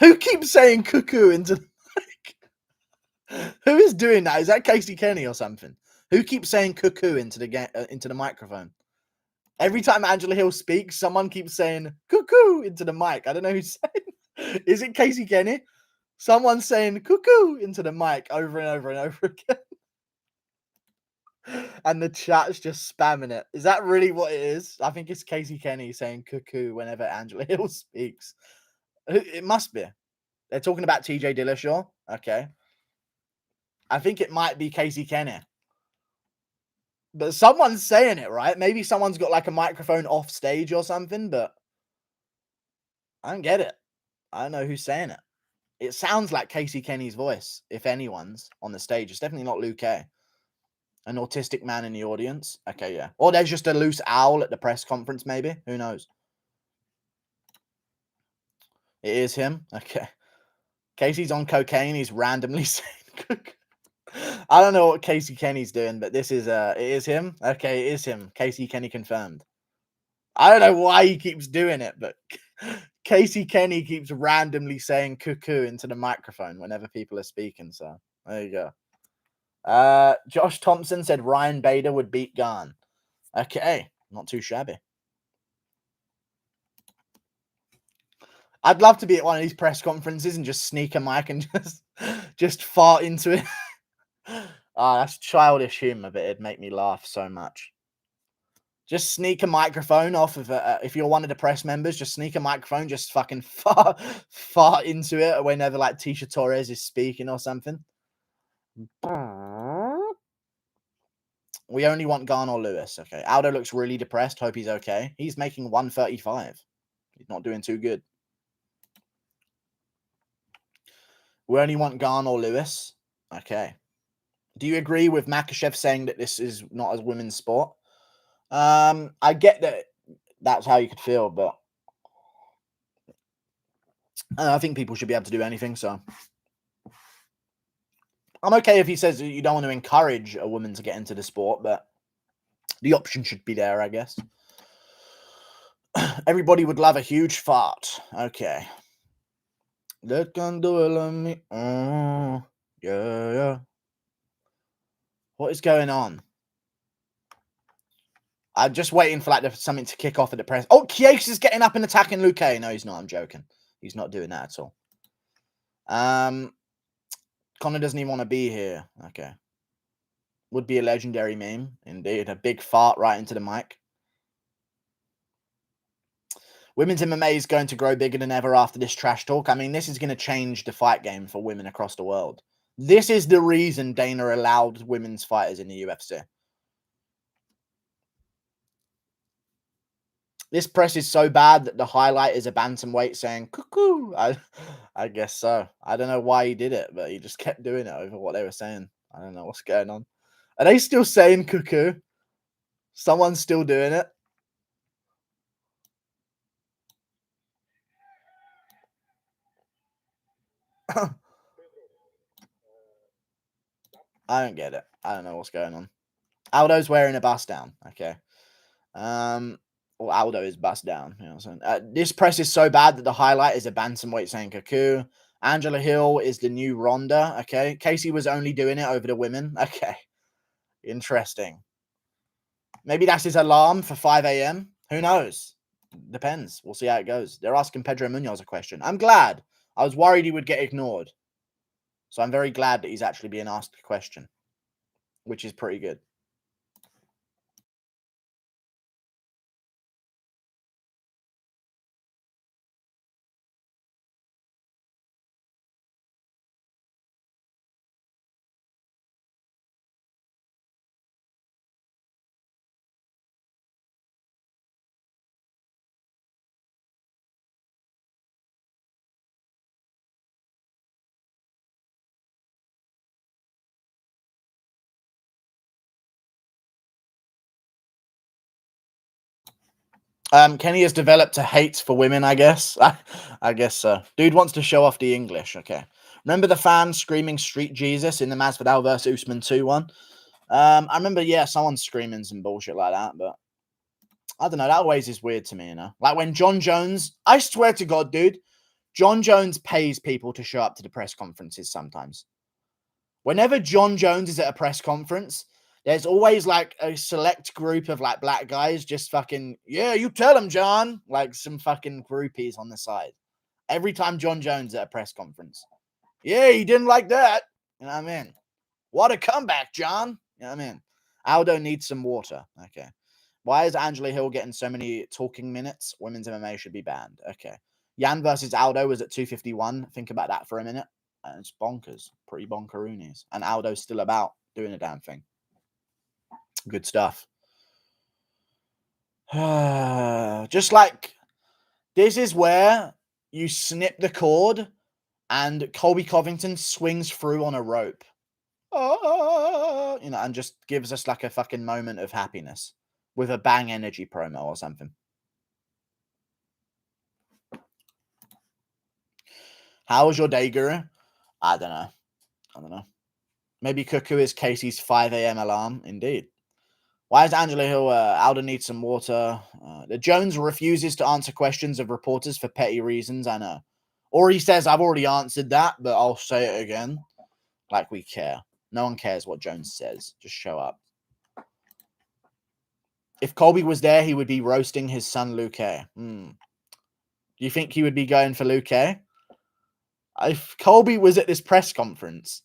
okay. Who keeps saying cuckoo into the mic? Who is doing that? Is that Casey Kenny or something? Who keeps saying cuckoo into the microphone? Every time Angela Hill speaks, someone keeps saying cuckoo into the mic. I don't know who's saying. Is it Casey Kenny? Someone's saying cuckoo into the mic over and over and over again. And the chat's just spamming it. Is that really what it is? I think it's Casey Kenny saying cuckoo whenever Angela Hill speaks. It must be. They're talking about TJ Dillashaw. Okay. I think it might be Casey Kenny. But someone's saying it, right? Maybe someone's got like a microphone off stage or something, but I don't get it. I don't know who's saying it. It sounds like Casey Kenny's voice, if anyone's on the stage. It's definitely not Luke K. An autistic man in the audience. Okay, yeah. Or there's just a loose owl at the press conference, maybe. Who knows? It is him. Okay. Casey's on cocaine. He's randomly saying I don't know what Casey Kenny's doing, but this is it is him. Okay, it is him. Casey Kenny confirmed. I don't know why he keeps doing it, but Casey Kenny keeps randomly saying cuckoo into the microphone whenever people are speaking. So there you go. Josh Thompson said Ryan Bader would beat Gane. Okay, not too shabby. I'd love to be at one of these press conferences and just sneak a mic and just fart into it. That's childish humor, but it'd make me laugh so much. Just sneak a microphone off of if you're one of the press members, just sneak a microphone, just fucking fart into it whenever like Tisha Torres is speaking or something. We only want Gane or Lewis. Okay. Aldo looks really depressed. Hope he's okay. He's making 135. He's not doing too good. We only want Gane or Lewis. Okay. Do you agree with Makhachev saying that this is not a women's sport? I get that that's how you could feel, but I think people should be able to do anything, so I'm okay if he says you don't want to encourage a woman to get into the sport, but the option should be there, I guess. Everybody would love a huge fart. Okay. That can do it on me. Oh, yeah. What is going on? I'm just waiting for like something to kick off at the press. Oh, Chiesa is getting up and attacking Luke. No, he's not. I'm joking. He's not doing that at all. Connor doesn't even want to be here. Okay. Would be a legendary meme. Indeed. A big fart right into the mic. Women's MMA is going to grow bigger than ever after this trash talk. I mean, this is going to change the fight game for women across the world. This is the reason Dana allowed women's fighters in the UFC. This press is so bad that the highlight is a bantamweight saying cuckoo. I guess so. I don't know why he did it, but he just kept doing it over what they were saying. I don't know what's going on. Are they still saying cuckoo? Someone's still doing it. I don't get it. I don't know what's going on. Aldo's wearing a bust down. Okay. Or Aldo is bust down. You know what I'm saying? This press is so bad that the highlight is a bantamweight saying cuckoo. Angela Hill is the new Ronda. Okay. Casey was only doing it over the women. Okay. Interesting. Maybe that's his alarm for 5 a.m. Who knows? Depends. We'll see how it goes. They're asking Pedro Munoz a question. I'm glad. I was worried he would get ignored. So I'm very glad that he's actually being asked a question, which is pretty good. Kenny has developed a hate for women, I guess. I guess so. Dude wants to show off the English. Okay. Remember the fans screaming Street Jesus in the Masvidal versus Usman 2-1? I remember, yeah, someone screaming some bullshit like that, but I don't know. That always is weird to me, you know? Like when Jon Jones, I swear to God, dude, Jon Jones pays people to show up to the press conferences sometimes. Whenever Jon Jones is at a press conference, there's always like a select group of like black guys just fucking, yeah, you tell him, John. Like some fucking groupies on the side. Every time Jon Jones at a press conference. Yeah, he didn't like that. You know what I mean? What a comeback, John. You know what I mean? Aldo needs some water. Okay. Why is Angela Hill getting so many talking minutes? Women's MMA should be banned. Okay. Yan versus Aldo was at 251. Think about that for a minute. And it's bonkers. Pretty bonkeroonies. And Aldo's still about doing a damn thing. Good stuff. Just like, this is where you snip the cord and Colby Covington swings through on a rope. Oh, you know, and just gives us like a fucking moment of happiness with a Bang Energy promo or something. How was your day, Guru? I don't know. Maybe Cuckoo is Casey's 5 a.m. alarm. Indeed. Why is Angela Hill? Aldo needs some water. The Jones refuses to answer questions of reporters for petty reasons. I know. Or he says, I've already answered that, but I'll say it again. Like we care. No one cares what Jones says. Just show up. If Colby was there, he would be roasting his son, Luke. Do you think he would be going for Luke? If Colby was at this press conference,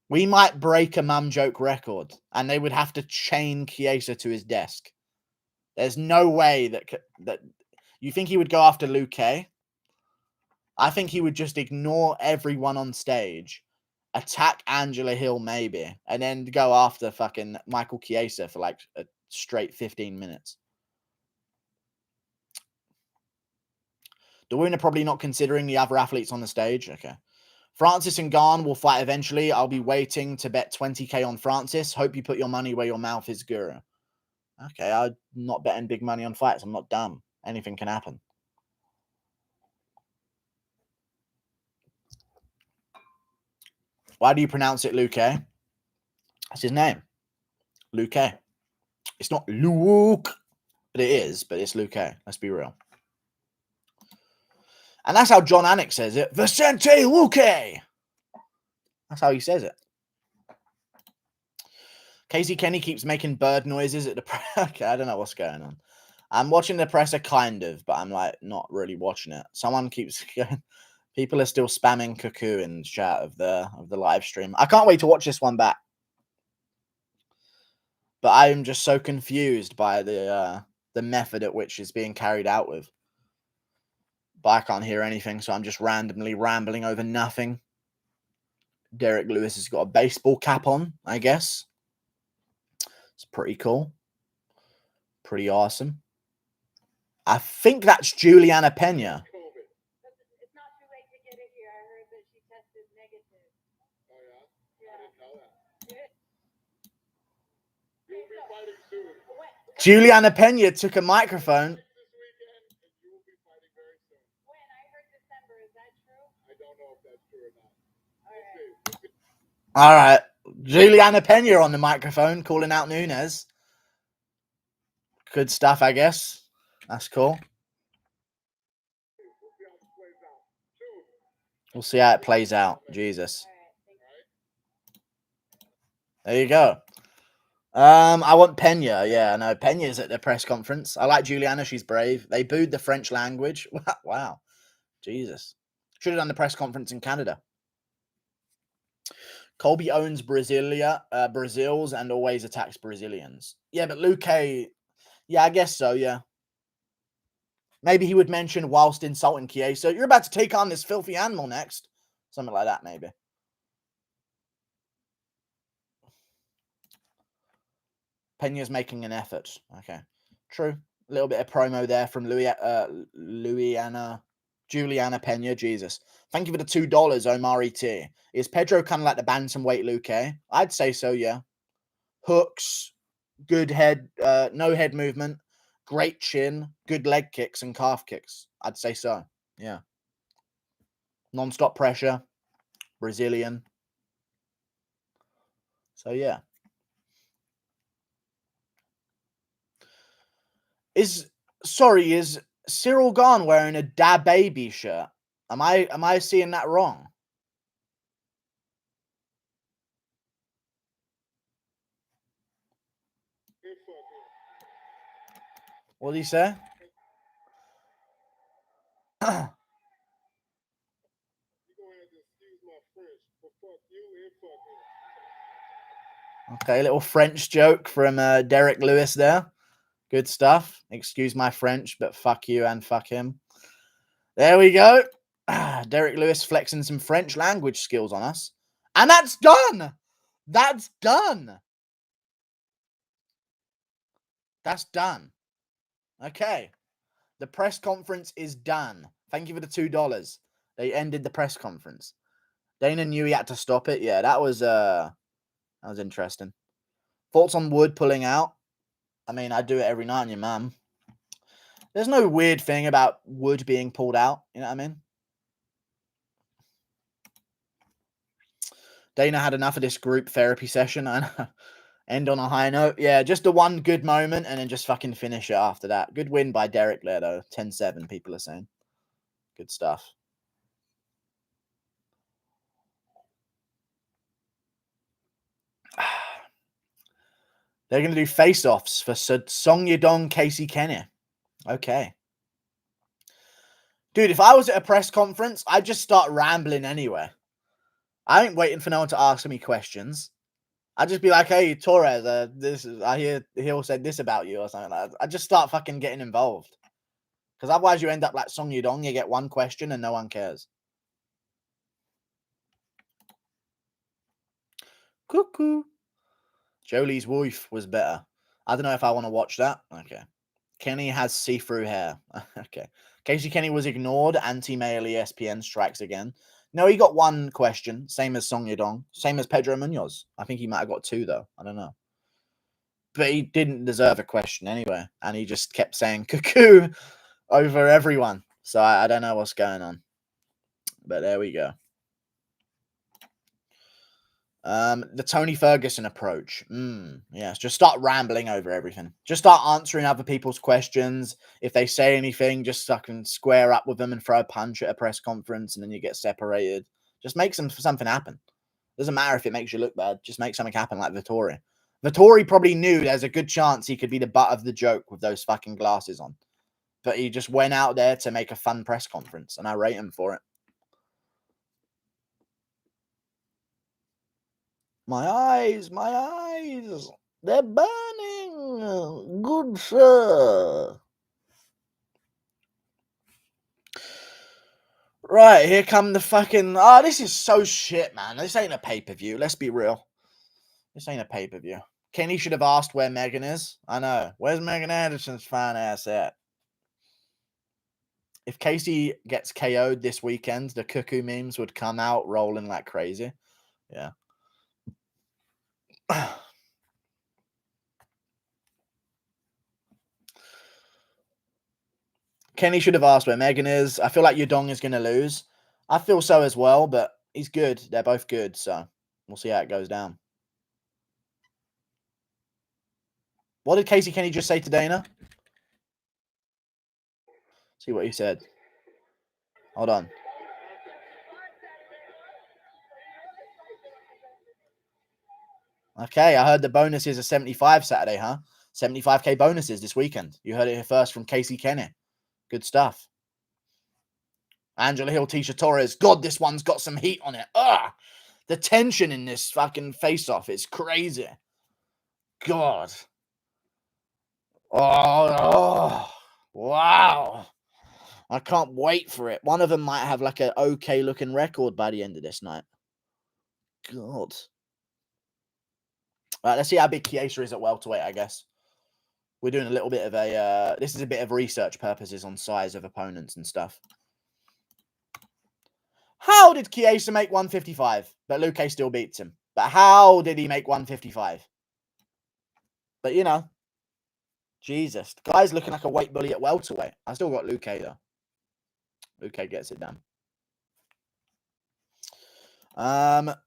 we might break a mum joke record, and they would have to chain Chiesa to his desk. There's no way that you think he would go after Luke. I think he would just ignore everyone on stage, attack Angela Hill maybe, and then go after fucking Michael Chiesa for like a straight 15 minutes. The winner probably not considering the other athletes on the stage. Okay. Francis and Gane will fight eventually. I'll be waiting to bet 20k on Francis. Hope you put your money where your mouth is, Guru. Okay, I'm not betting big money on fights. I'm not dumb. Anything can happen. Why do you pronounce it Luke? That's his name. Luke. It's not Luke, but it is. But it's Luke. Let's be real. And that's how John Anik says it. Vicente Luque. That's how he says it. Casey Kenny keeps making bird noises at the press. Okay, I don't know what's going on. I'm watching the presser kind of, but I'm like not really watching it. Someone keeps going. People are still spamming Cuckoo in chat of the live stream. I can't wait to watch this one back. But I am just so confused by the method at which it's being carried out with. But I can't hear anything, so I'm just randomly rambling over nothing. Derek Lewis has got a baseball cap on, I guess. It's pretty cool. Pretty awesome. I think that's Juliana Pena. It's not too late to get it here. I heard that she tested negative. Oh, yeah? Yeah. I didn't know that. Yeah. You'll be fighting soon. Juliana Pena took a microphone. This weekend, and you will be fighting very soon. When? I heard December. Is that true? I don't know if that's true or not. All right. We'll see. All right. Juliana Pena on the microphone calling out Nunes. Good stuff, I guess. That's cool. We'll see how it plays out. Jesus. There you go. I want Pena. Yeah, no, Pena's at the press conference. I like Juliana. She's brave. They booed the French language. Wow. Jesus. Should have done the press conference in Canada. Colby owns Brazil's and always attacks Brazilians. Yeah, but Luke, yeah, I guess so, yeah. Maybe he would mention whilst insulting Chiesa, you're about to take on this filthy animal next. Something like that, maybe. Pena's making an effort. Okay. True. A little bit of promo there from Juliana Pena. Jesus. Thank you for the $2, Omari T. Is Pedro kind of like the bantamweight Luke? I'd say so, yeah. Hooks, good head, no head movement, great chin, good leg kicks and calf kicks. I'd say so. Yeah. Non-stop pressure, Brazilian. So yeah. Is Cyril Gane wearing a Da Baby shirt? Am I seeing that wrong? What did he say? Okay, little French joke from Derek Lewis there. Good stuff. Excuse my French, but fuck you and fuck him. There we go. Derek Lewis flexing some French language skills on us. And that's done. That's done. That's done. Okay. The press conference is done. Thank you for the $2. They ended the press conference. Dana knew he had to stop it. Yeah, that was interesting. Thoughts on Wood pulling out? I mean, I do it every night on your mum. There's no weird thing about Wood being pulled out. You know what I mean? Dana had enough of this group therapy session and end on a high note. Yeah, just the one good moment and then just fucking finish it after that. Good win by Derek there, though. 10-7, people are saying. Good stuff. They're going to do face-offs for Song Yadong, Casey Kenny. Okay. Dude, if I was at a press conference, I'd just start rambling anyway. I ain't waiting for no one to ask me questions. I'd just be like, hey, Torres, I hear Hill said this about you or something like that. I'd just start fucking getting involved. Because otherwise you end up like Song Yadong, you get one question and no one cares. Cuckoo. Jolie's wife was better. I don't know if I want to watch that. Okay. Kenny has see-through hair. Okay. Casey Kenny was ignored. Anti-male ESPN strikes again. No, he got one question. Same as Song Yadong. Same as Pedro Munoz. I think he might have got two, though. I don't know. But he didn't deserve a question anyway. And he just kept saying cuckoo over everyone. So I don't know what's going on. But there we go. The Tony Ferguson approach. Yes, just start rambling over everything. Just start answering other people's questions. If they say anything, just fucking square up with them and throw a punch at a press conference, and then you get separated. Just make something happen. Doesn't matter if it makes you look bad. Just make something happen like Vittori. Vittori probably knew there's a good chance he could be the butt of the joke with those fucking glasses on. But he just went out there to make a fun press conference, and I rate him for it. My eyes, they're burning. Good sir. Right, here come the fucking... Oh, this is so shit, man. This ain't a pay-per-view. Let's be real. This ain't a pay-per-view. Kenny should have asked where Megan is. I know. Where's Megan Anderson's fine ass at? If Casey gets KO'd this weekend, the cuckoo memes would come out rolling like crazy. Yeah. Kenny should have asked where Megan is. I feel like Yudong is going to lose. I feel so as well, but he's good. They're both good, so we'll see how it goes down. What did Casey Kenny just say to Dana? See what he said. Hold on. Okay, I heard the bonuses are 75 Saturday, huh? 75K bonuses this weekend. You heard it here first from Casey Kenny. Good stuff. Angela Hill, Tisha Torres. God, this one's got some heat on it. Ugh! The tension in this fucking face-off is crazy. God. Oh, wow. I can't wait for it. One of them might have like an okay-looking record by the end of this night. God. All right, let's see how big Chiesa is at welterweight, I guess. We're doing a little bit of a... this is a bit of research purposes on size of opponents and stuff. How did Chiesa make 155? But Luque still beats him. But how did he make 155? But, you know, Jesus. Guy's looking like a weight bully at welterweight. I still got Luke, though. Luke gets it done.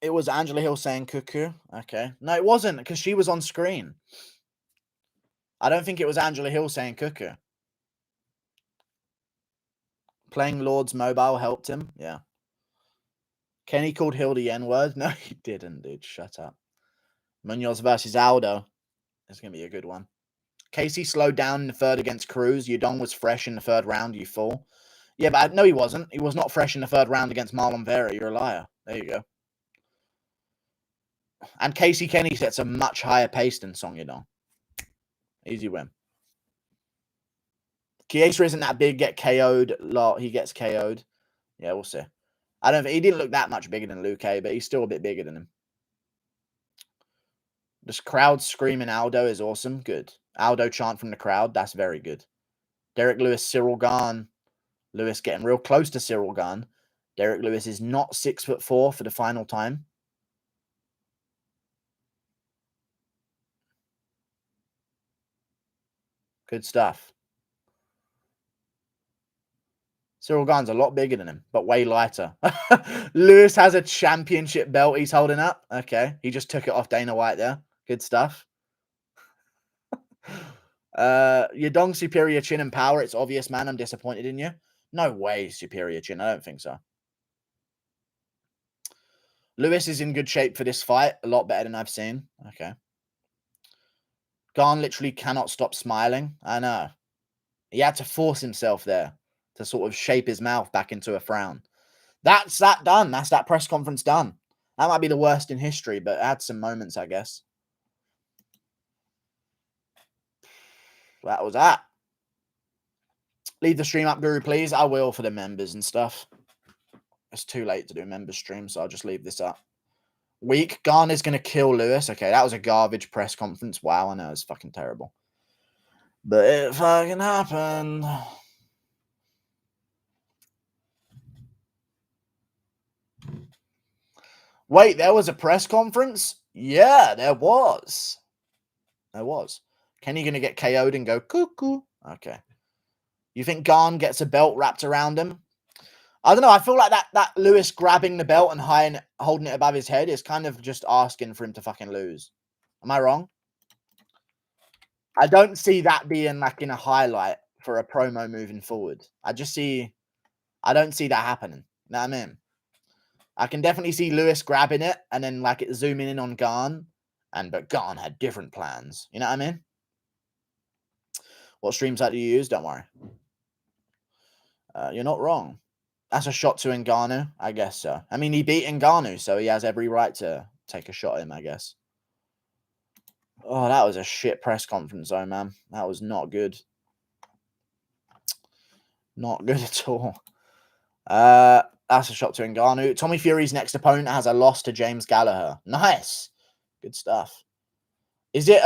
It was Angela Hill saying cuckoo. Okay. No, it wasn't, because she was on screen. I don't think it was Angela Hill saying cuckoo. Playing Lord's mobile helped him. Yeah. Kenny called Hill the N-word. No, he didn't, dude. Shut up. Munoz versus Aldo. It's going to be a good one. Casey slowed down in the third against Cruz. Yudong was fresh in the third round, you fool. Yeah, but no, he wasn't. He was not fresh in the third round against Marlon Vera. You're a liar. There you go. And Casey Kenny sets a much higher pace than Song Yudong. Easy win. Chiesa isn't that big, get KO'd. He gets KO'd. Yeah, we'll see. I don't think he didn't look that much bigger than Luke, but he's still a bit bigger than him. This crowd screaming Aldo is awesome. Good. Aldo chant from the crowd. That's very good. Derek Lewis, Cyril Gane. Lewis getting real close to Cyril Gane. Derek Lewis is not 6'4" for the final time. Good stuff. Cyril Gane's a lot bigger than him, but way lighter. Lewis has a championship belt he's holding up. Okay. He just took it off Dana White there. Good stuff. Yudong superior chin and power. It's obvious, man. I'm disappointed in you. No way superior chin. I don't think so. Lewis is in good shape for this fight. A lot better than I've seen. Okay. Gane literally cannot stop smiling. I know. He had to force himself there to sort of shape his mouth back into a frown. That's that done. That's that press conference done. That might be the worst in history, but it had some moments, I guess. That was that. Leave the stream up, Guru, please. I will for the members and stuff. It's too late to do a member stream, so I'll just leave this up. Weak. Gane is going to kill Lewis. Okay, that was a garbage press conference. Wow, I know. It's fucking terrible. But it fucking happened. Wait, there was a press conference? Yeah, there was. There was. Kenny going to get KO'd and go cuckoo? Okay. You think Gane gets a belt wrapped around him? I don't know. I feel like that Lewis grabbing the belt and holding it above his head is kind of just asking for him to fucking lose. Am I wrong? I don't see that being like in a highlight for a promo moving forward. I don't see that happening. You know what I mean? I can definitely see Lewis grabbing it and then like it zooming in on Gane. But Gane had different plans. You know what I mean? What stream site do you use? Don't worry. You're not wrong. That's a shot to Ngannou, I guess so. I mean, he beat Ngannou, so he has every right to take a shot at him, I guess. Oh, that was a shit press conference, though, man. That was not good. Not good at all. That's a shot to Ngannou. Tommy Fury's next opponent has a loss to James Gallagher. Nice. Good stuff. Is it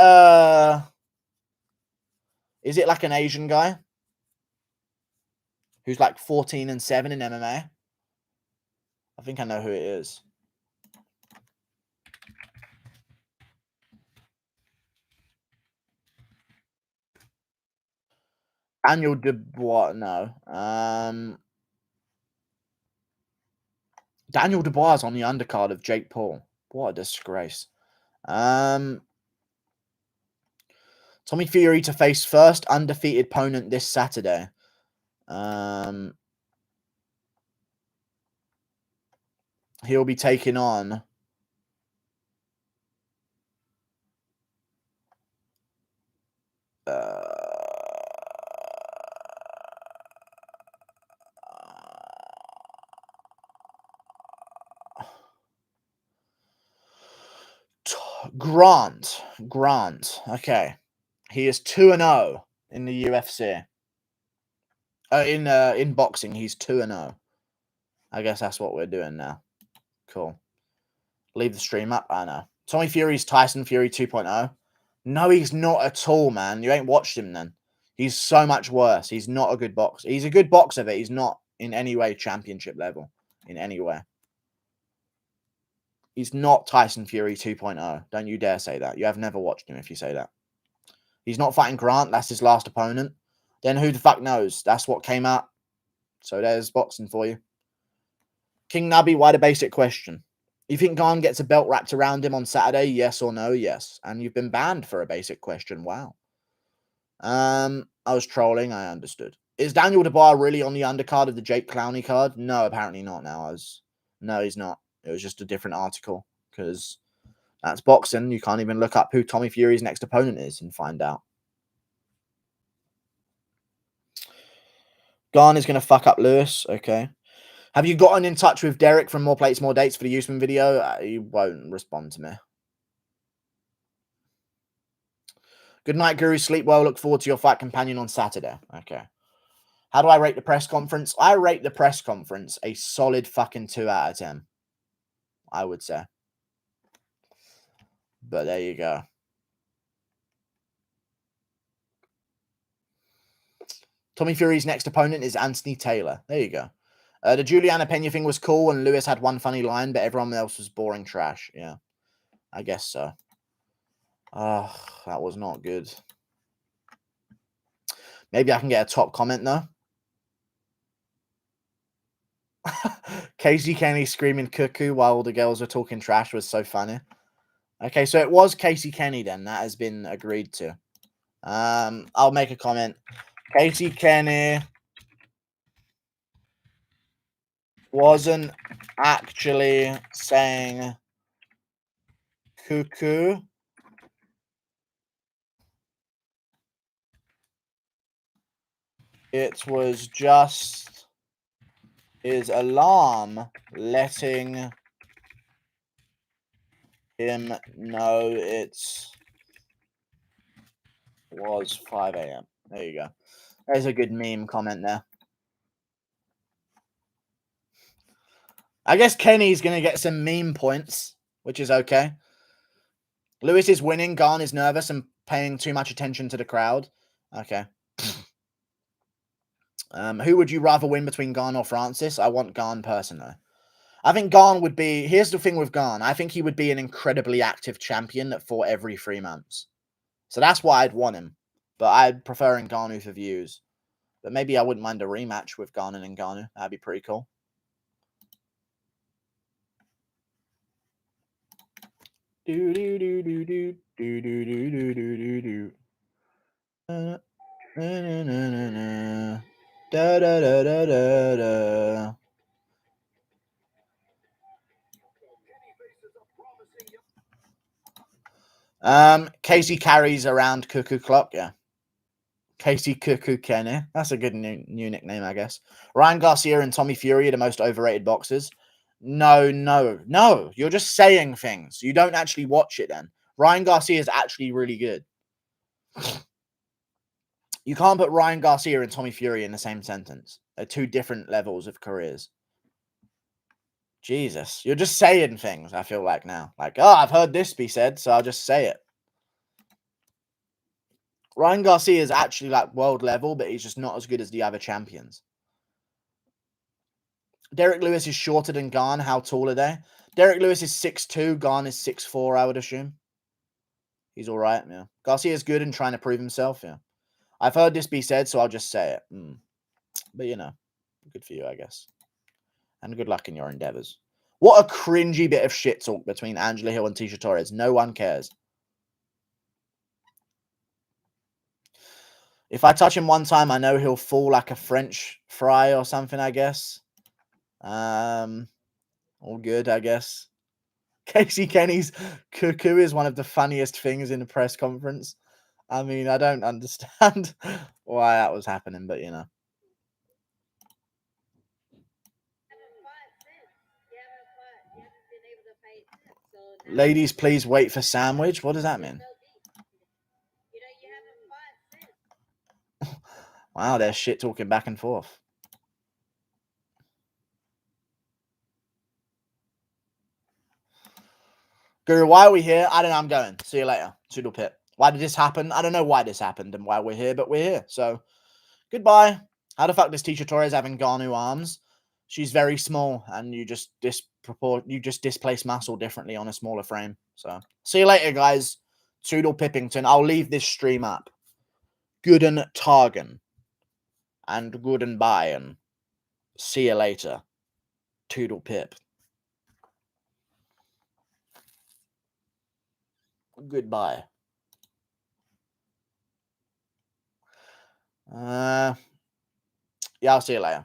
like an Asian guy who's like 14-7 in MMA? I think I know who it is. Daniel Dubois, no. Daniel Dubois is on the undercard of Jake Paul. What a disgrace. Tommy Fury to face first undefeated opponent this Saturday. He'll be taking on Grant. Okay. He is 2-0 in the UFC. In boxing, he's 2-0. I guess that's what we're doing now. Cool. Leave the stream up. I know. Tommy Fury's Tyson Fury 2.0. No, he's not at all, man. You ain't watched him then. He's so much worse. He's not a good boxer. He's a good boxer, but he's not in any way championship level. In any way. He's not Tyson Fury 2.0. Don't you dare say that. You have never watched him if you say that. He's not fighting Grant. That's his last opponent. Then who the fuck knows? That's what came out. So there's boxing for you. King Nubby, why the basic question? You think Gane gets a belt wrapped around him on Saturday? Yes or no? Yes. And you've been banned for a basic question. Wow. I was trolling. I understood. Is Daniel Dubois really on the undercard of the Jake Clowney card? No, apparently not now. No, he's not. It was just a different article because that's boxing. You can't even look up who Tommy Fury's next opponent is and find out. Gane is going to fuck up Lewis. Okay. Have you gotten in touch with Derek from More Plates, More Dates for the Usman video? He won't respond to me. Good night, Guru. Sleep well. Look forward to your fight companion on Saturday. Okay. How do I rate the press conference? I rate the press conference a solid fucking 2 out of 10. I would say. But there you go. Tommy Fury's next opponent is Anthony Taylor. There you go. The Juliana Pena thing was cool and Lewis had one funny line, but everyone else was boring trash. Yeah, I guess so. Oh, that was not good. Maybe I can get a top comment, though. Casey Kenny screaming cuckoo while all the girls were talking trash was so funny. Okay, so it was Casey Kenny then. That has been agreed to. I'll make a comment. Casey Kenny wasn't actually saying cuckoo. It was just his alarm letting him know it was 5 a.m. There you go. There's a good meme comment there. I guess Kenny's going to get some meme points, which is okay. Lewis is winning. Gane is nervous and paying too much attention to the crowd. Okay. Who would you rather win between Gane or Francis? I want Gane personally. I think Gane would be... Here's the thing with Gane. I think he would be an incredibly active champion that fought every 3 months. So that's why I'd want him. But I'd prefer Ngannou for views. But maybe I wouldn't mind a rematch with Gane and Ngannou. That'd be pretty cool. Do do do do do do do do do do do. Na na na na na. Da da da da da da. Casey carries around Cuckoo Clock, yeah. Casey Cuckoo Kenny. That's a good new nickname, I guess. Ryan Garcia and Tommy Fury are the most overrated boxers. No. You're just saying things. You don't actually watch it then. Ryan Garcia is actually really good. You can't put Ryan Garcia and Tommy Fury in the same sentence. They're 2 different levels of careers. Jesus. You're just saying things, I feel like now. Like, oh, I've heard this be said, so I'll just say it. Ryan Garcia is actually like world level, but he's just not as good as the other champions. Derek Lewis is shorter than Gane. How tall are they? Derek Lewis is 6'2". Gane is 6'4", I would assume. He's all right, yeah. Garcia is good and trying to prove himself, yeah. I've heard this be said, so I'll just say it. But, you know, good for you, I guess. And good luck in your endeavors. What a cringy bit of shit talk between Angela Hill and Tisha Torres. No one cares. If I touch him one time, I know he'll fall like a French fry or something, I guess. All good, I guess. Casey Kenny's cuckoo is one of the funniest things in the press conference. I mean, I don't understand why that was happening, but you know. Ladies, please wait for sandwich. What does that mean? Wow, they're shit talking back and forth. Guru, why are we here? I don't know. I'm going. See you later. Toodle pit. Why did this happen? I don't know why this happened and why we're here, but we're here. So, goodbye. How the fuck does Tisha Torres have Ngannou arms? She's very small, and you just displace muscle differently on a smaller frame. So, see you later, guys. Toodle Pippington. I'll leave this stream up. Gooden Targan. And Gooden Bayern. See you later. Toodle Pip. Goodbye. Yeah, I'll see you later.